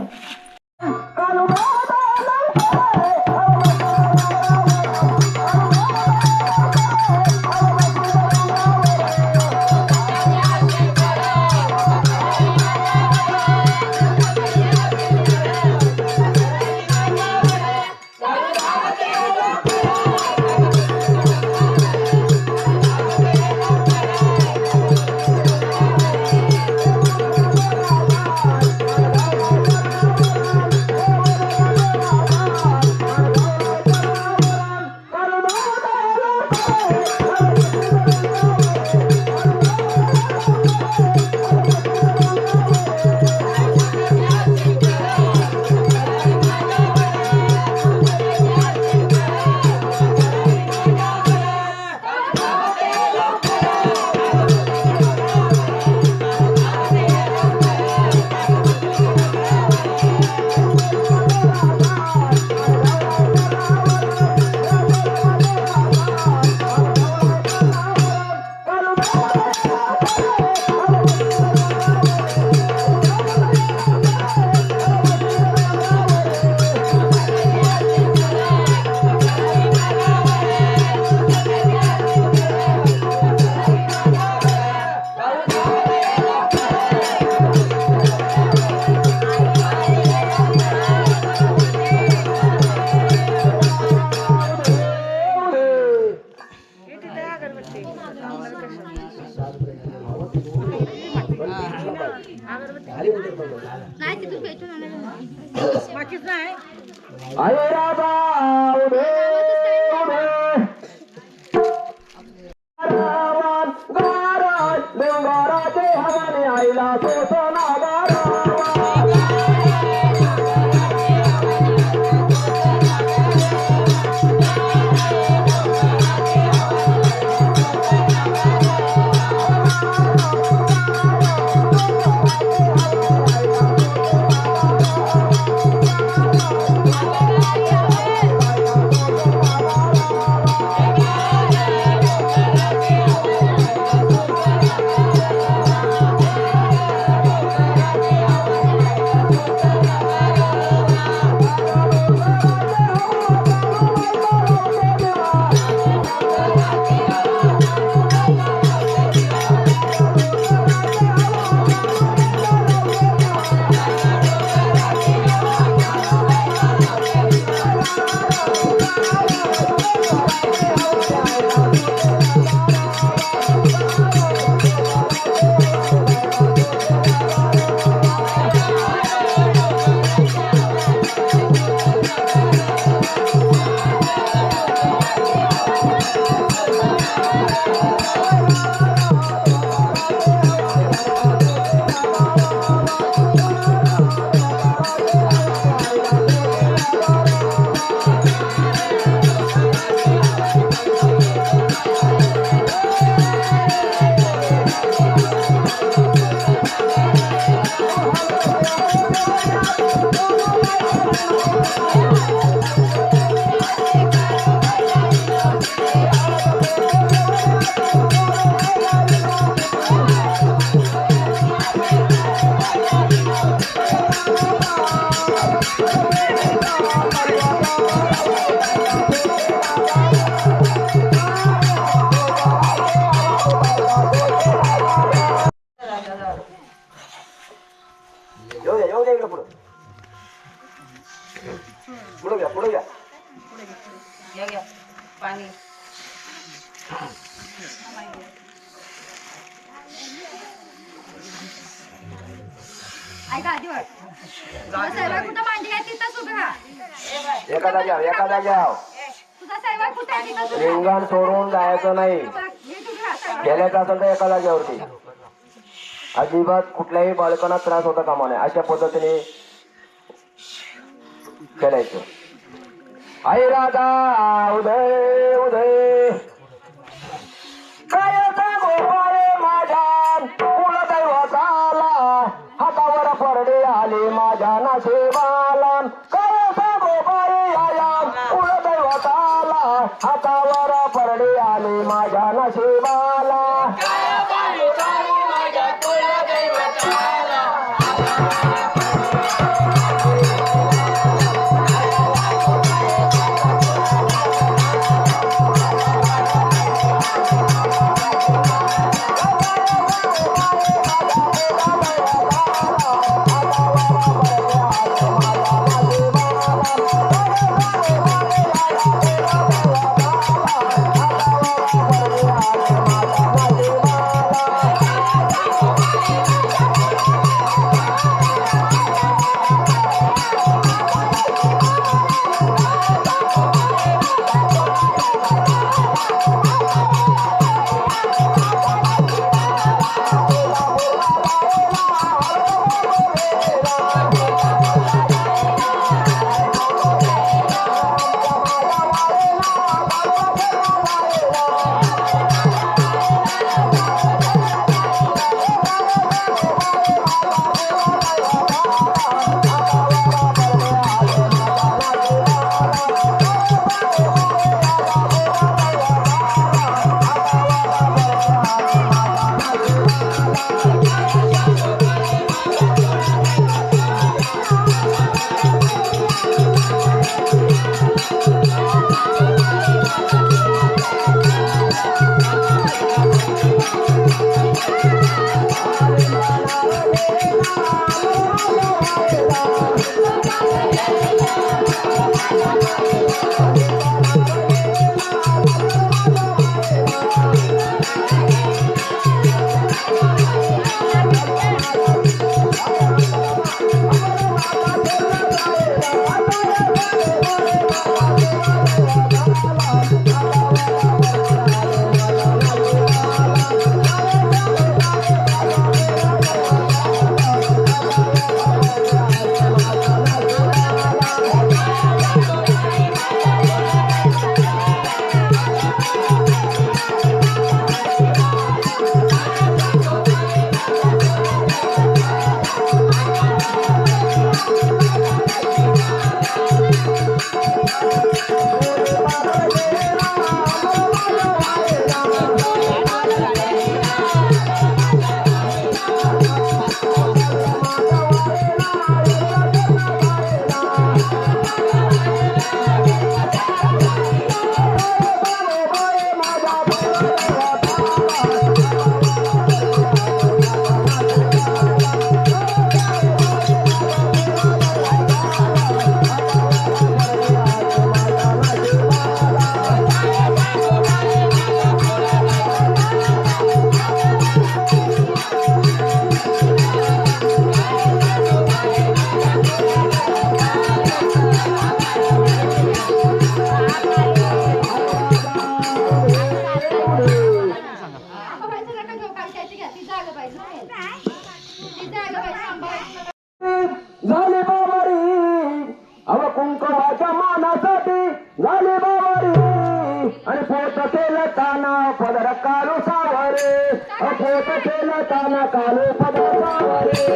नाही तिथून पेटून बाकीच नाही. अरे राजा उभे उभे डोंगराचे हवाने आईला सोना गारा. ऐका आधी वाट सहवाग कुठं मांडी आहे तिथंच उभे राहा. एका जाग्यावर तुझा सहवाग कुठे आहे तिथंच उभे रिंगण सोडून जायचं नाही. राहा. नीट उभे राहा सहवाग. गेल्याचं असेल तर एका जागेवरती. अजिबात कुठल्याही बालकांना त्रास होता कामा नये अशा पद्धतीने खेळायचं. आई राधा उदय उदय काय गोपाळे माझ्या कुलदैवताला हातावर पडले आले माझ्या नशिबाला. काय गोपाळे आया कुलदैवताला हातावर पडले आले माझ्या नशिबाला. झाले बाबारी अव कुंकवाच्या मानासाठी झाले बाबारी आणि पोत केलं ताना पदर कालू सावरे पोत केलं ताना कालू पदर सावरे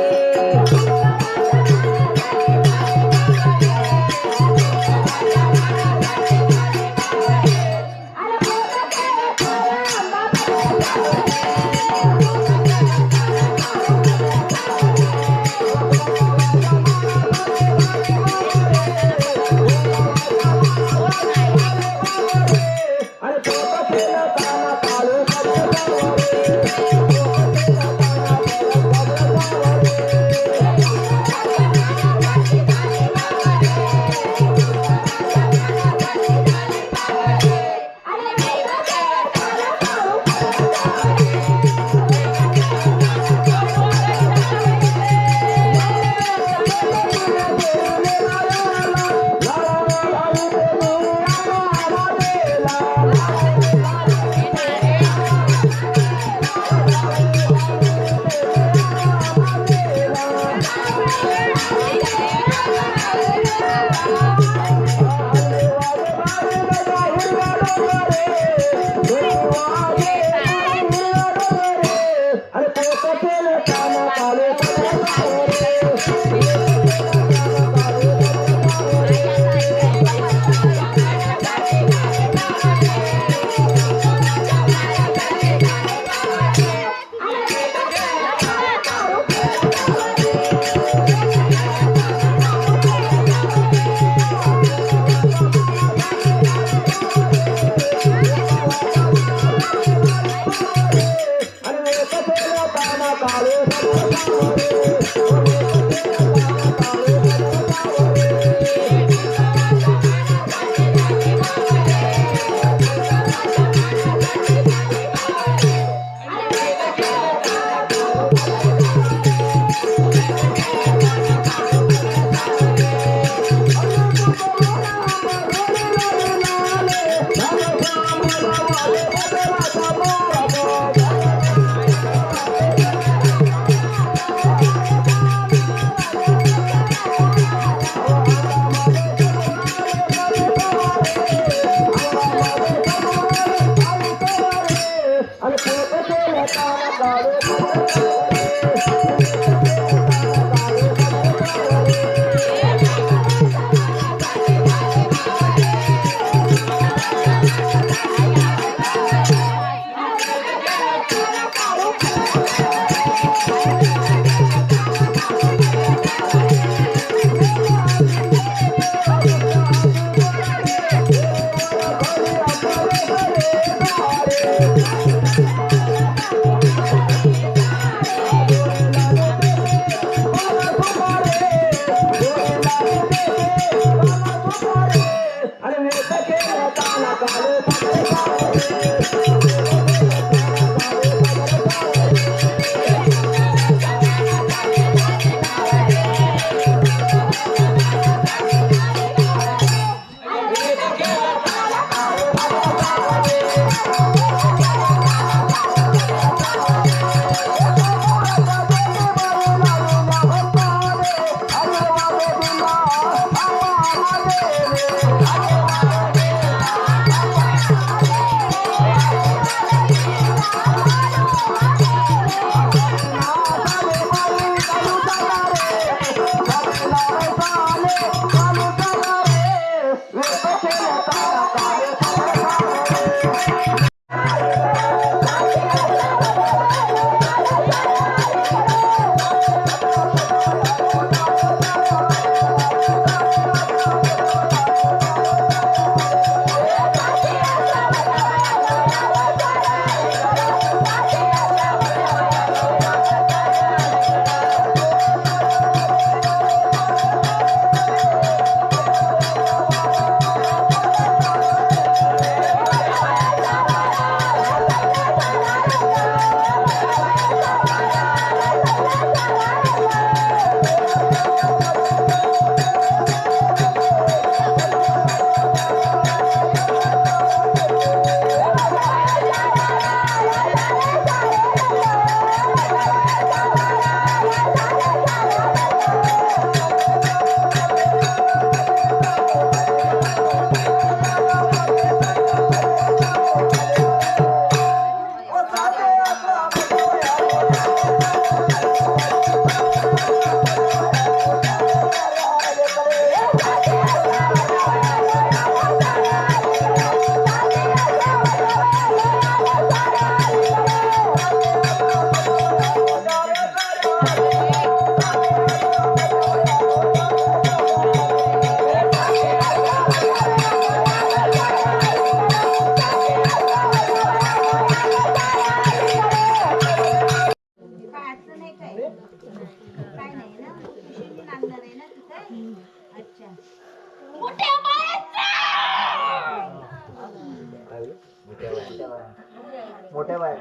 मोठ्या बाया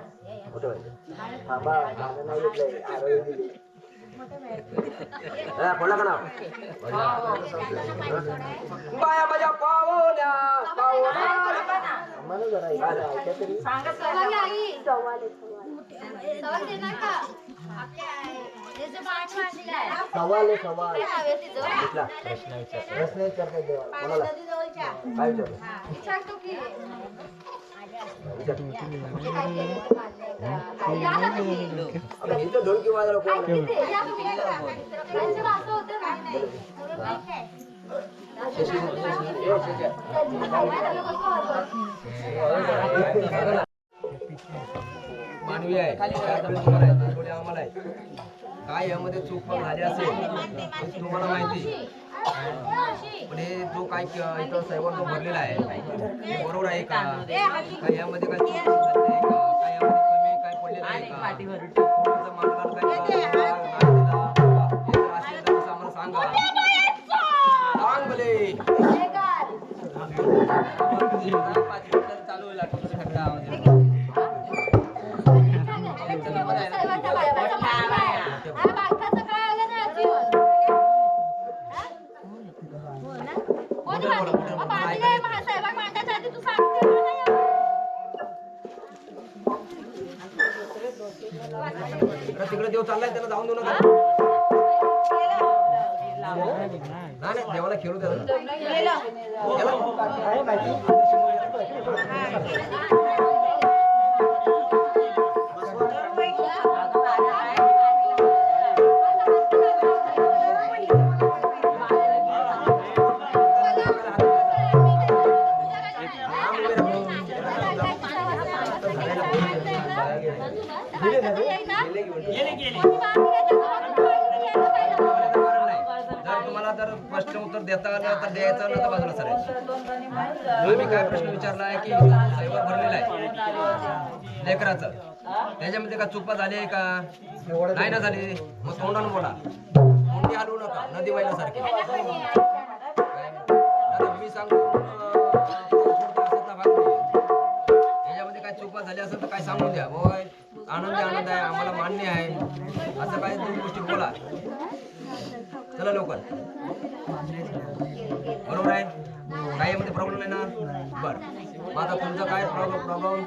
मोठ्या बाया थांबा माझं नाही घेतलंय आरोग्य दिली बोला का नाव बाया माझ्या पावल्या मला जरा ऐका तरी सवाल सवाल प्रश्न विचारता देवा कोणाला काय विचारलं इथं ढोलकी वाजवलं कोण नाही. मानवी आहे तुम्हाला आहे, थोडी आम्हाला आहे. काय यामध्ये चूक पण झाली असेल तर तुम्हाला माहिती. पण हे जो काय इथं साहेबांना जो भरलेला आहे हे बरोबर आहे का? काय यामध्ये काय चूक झाली आहे का? काय यामध्ये कमी काय पडलेलं आहे का? कोणाचं मानधन काय नाही दिला? हे जर असेल तर तसं आम्हाला सांगा. सांग भले. चालू होईल तिकडे देव चाललाय त्याला जाऊन देऊ नका. नाही देवाला खेळू द्या. जर प्रश्न उत्तर देता आलं तर द्यायचं, नंतर बाजूला सरायचं. आम्ही काय प्रश्न विचारला आहे की साहेबात भरलेला आहे लेकराचं, त्याच्यामध्ये का चुका झाली आहे का? नाही ना झाली मग तोंडानं बोला. तोंडी हलवू नका नदी वाहिल्यासारखी. मी सांगतो त्याच्यामध्ये काय चुका झाली असेल तर काय सांगून द्या. आनंद आहे, आम्हाला मान्य आहे, असं काय दोन गोष्टी बोला. चला लवकर. बरोबर आहे? काय यामध्ये प्रॉब्लेम आहे ना? बरं मग आता तुमचं काय प्रॉब्लेम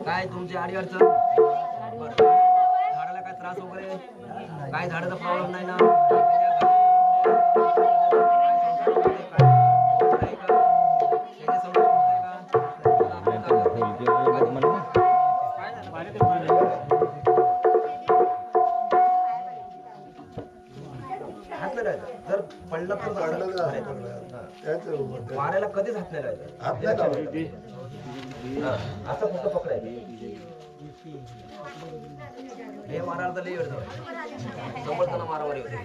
काय तुमची अडीअडचण? बरं झाडाला काय त्रास वगैरे काय झाडाचा प्रॉब्लेम नाही ना? जर पडलं तर मारायला कधीच हात नाही राहायचं. असं फक्त पकडायचं. हे मारायला तर लई वेळ जाऊ समोरच्याला मारामारी होते.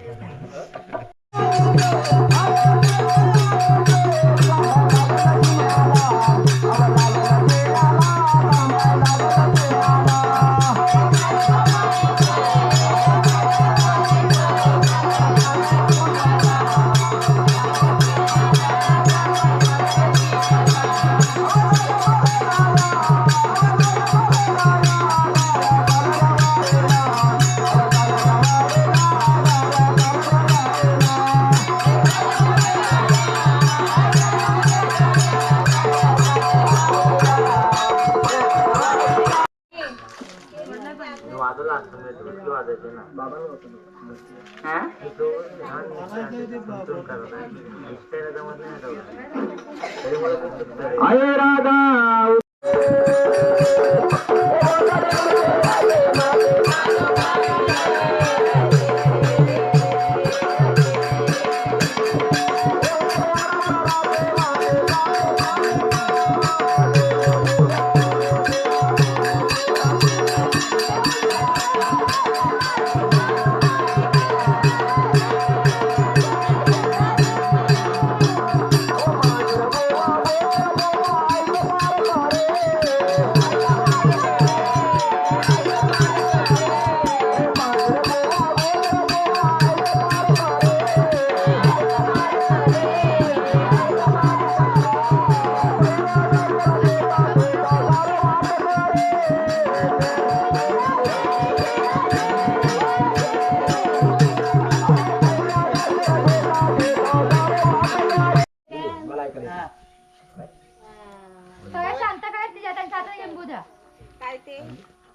काय ते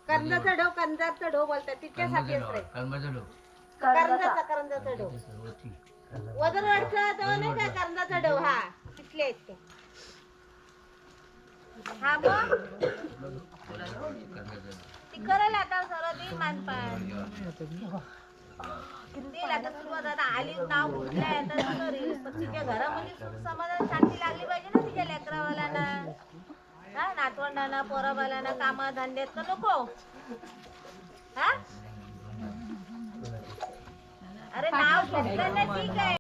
कर्जाचा ढो कंजाचा ढो बोलतात तिच्यासाठी करंजाचा ढो वजनवाडचा तो नाही का कर्जाचा ढो हा तिथले आहेत ते. हा मग ती करेल आता सर्व ती मानपान देईल आता सुरुवात आता आली नाव उठलंय आता ती करेल पण तिच्या घरामध्ये सुख समाधान शांती लागली पाहिजे ना तिच्या लेकरावाल्यांना हा नातवंडांना पोराबालांना कामा धंद्यात तर नको हा अरे नाव घेतलं ना ठीक आहे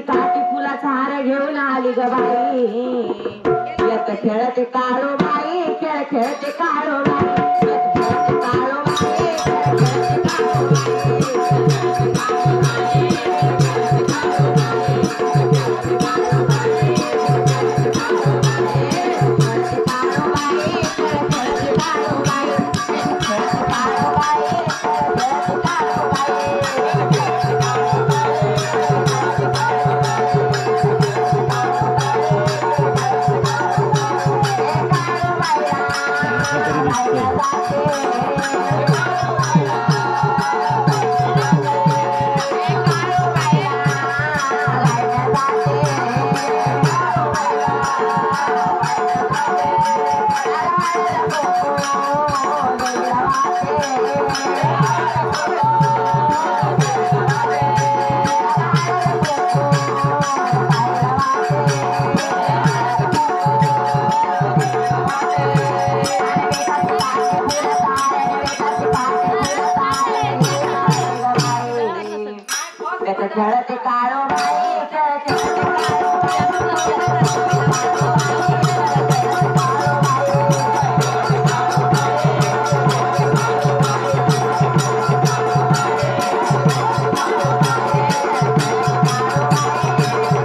काठी फुलाचा हार घेऊन आली ग बाई येत खेळते काळो बाई खेळ खेळते काळो बाई येत खेळते काळो बाई खेळ खेळते काळो खेळते काळो बाई खेळते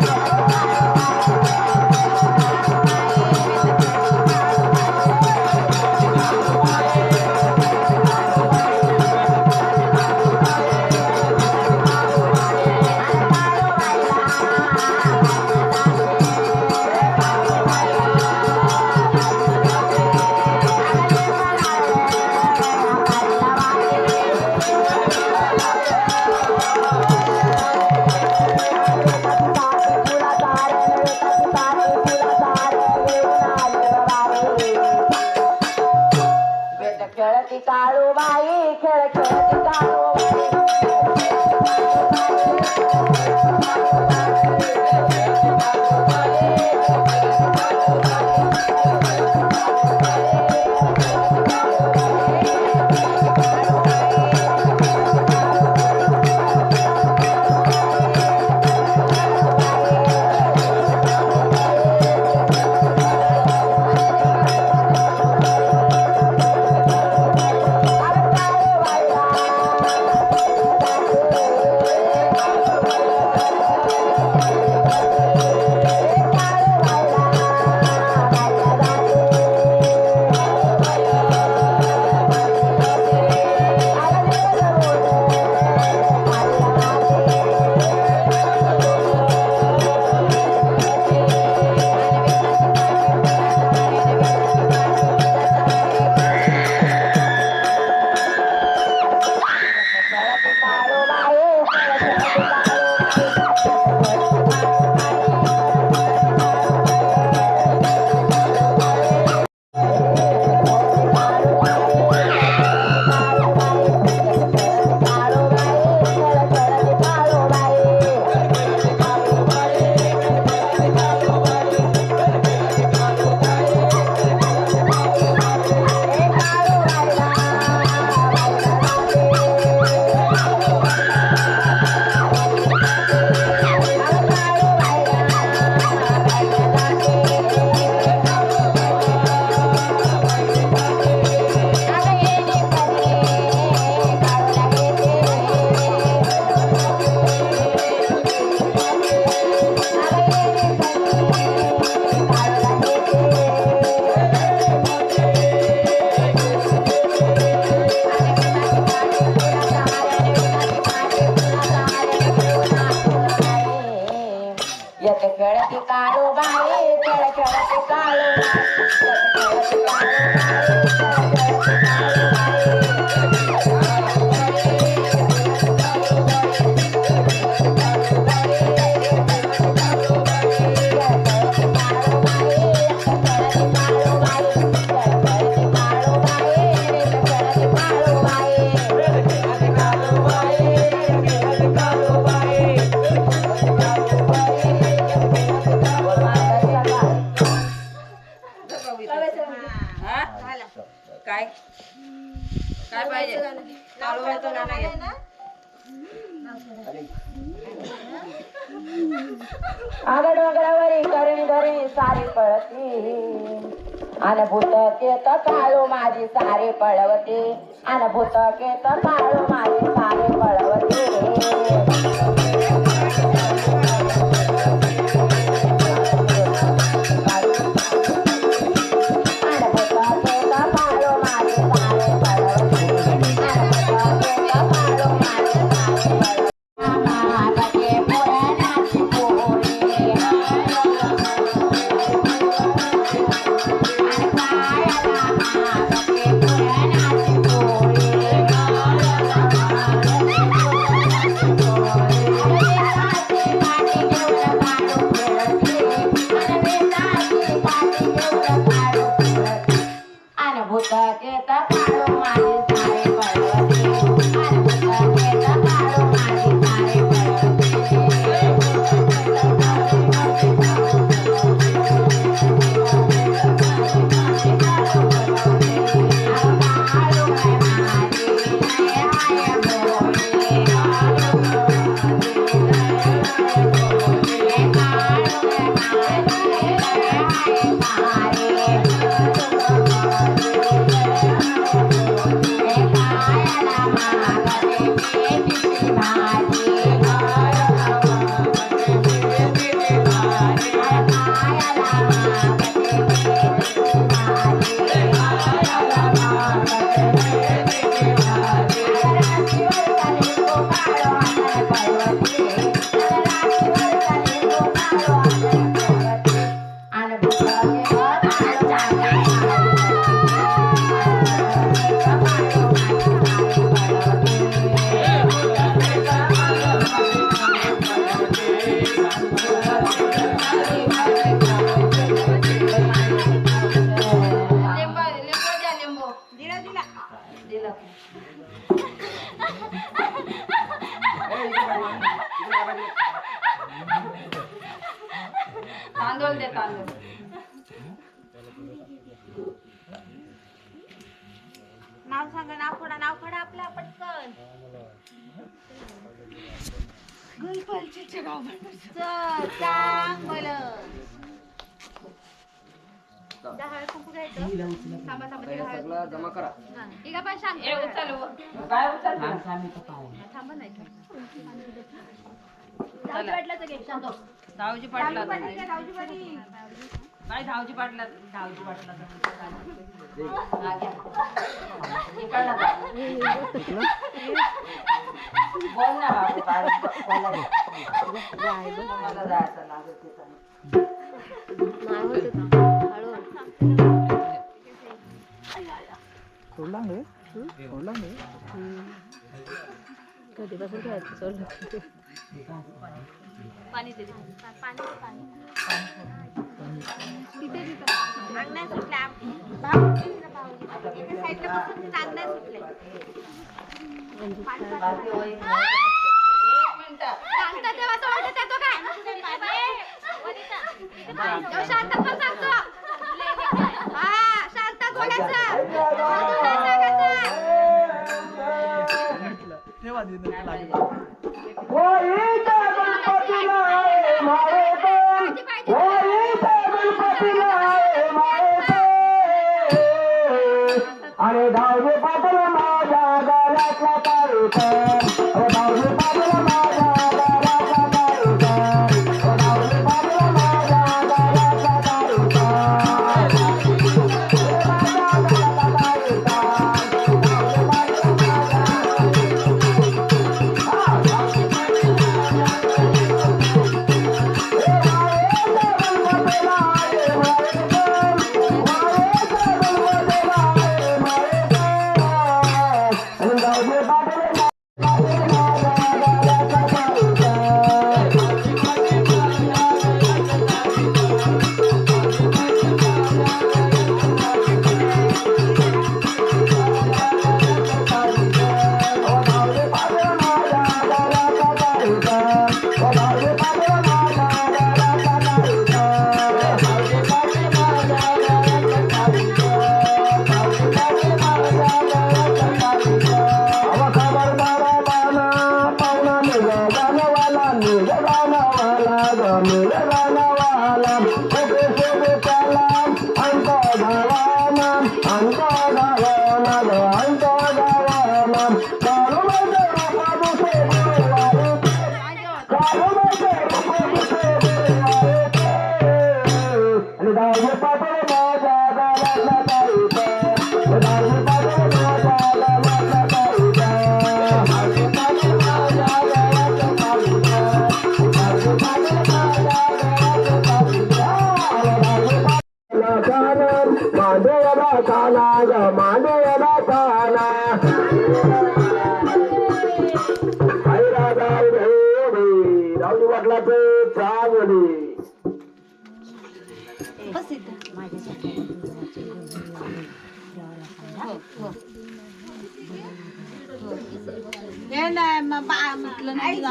खेळती काळू बाई खेळ खेळती काळू खेळती काळू बाई खेळ खेळती काळू काय काय पाहिजे काळूबाईचं गाणं घे. आग डोंगरावरी करीन घरी सारी पळती अन भूतकेत काळू माझी सारे पळवते अन भूतकेत काळू माझी सारे पळवते तांदूळ दे तांदूळ. नाव सांगा, नाव खोडा आपला पटकन. चल सांग मला. हळद कुंकू घ्यायचं. थांबा सगळं जमा करा. इका पण शांत ए उचल वो. थांबा नाही धावजी पाटलाचं घे शांत. धावजी पाटला. धावजी पाटील काय धावजी पाटला. धावजी पाटला. बोल ना बाबू काय मला जायचं लागत कधीपासून खेळायचं सोडलं. पाणी दे. पाणी अंगणात सुटल्या. एका साईडला बसून तिथं अंगणात सुटले. सांगता तेव्हा तो वाटत येतो काय? तो शांत पण सांगतो. हा शांत बोलायचं. अरे धावजे पाटल माझ्या गालातला तारुका, अरे धावजे पाटल माझ्या गालातला तारुका, अरे धावजे पाटल माझ्या गालातला तारुका, धावजे पाटल माझ्या गावाला शोभे शोभे त्याला अंत गावाना अंत गावाना अंत गावाना काळूबाईचे रूप दिसे देवारे काळूबाईचे रूप दिसे देवारे आणि दहावी पाटोळे माझ्या गावातला ताईचा दहावी पाटोळे माझ्या गावातला ताईचा दहावी पाटोळे माझ्या गावातला ताईचा दहावी पाटोळे माझ्या गावातला ताईचा मांडवला काना ग मांडवला काना हैरा गाव ढोडी राऊजी वाटलाचे चांगली हे नाही मग म्हटलं नाही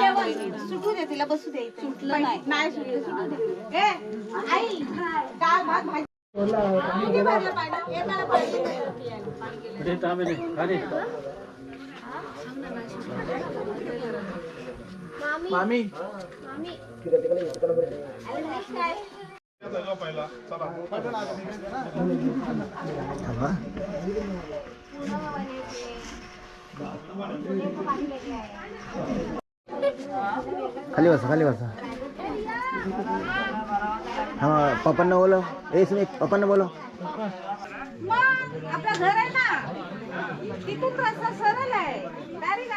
सुटू दे तिला बसू दे सुटलं नाही सुटू दे आई डाळ भात भाजी मामी खाली बसा खाली बसा. हा पप्पांना बोलो. स्मित पप्पांना बोलो. आपलं घर आहे ना तिथून रस्ता सरळ आहे डायरेक्ट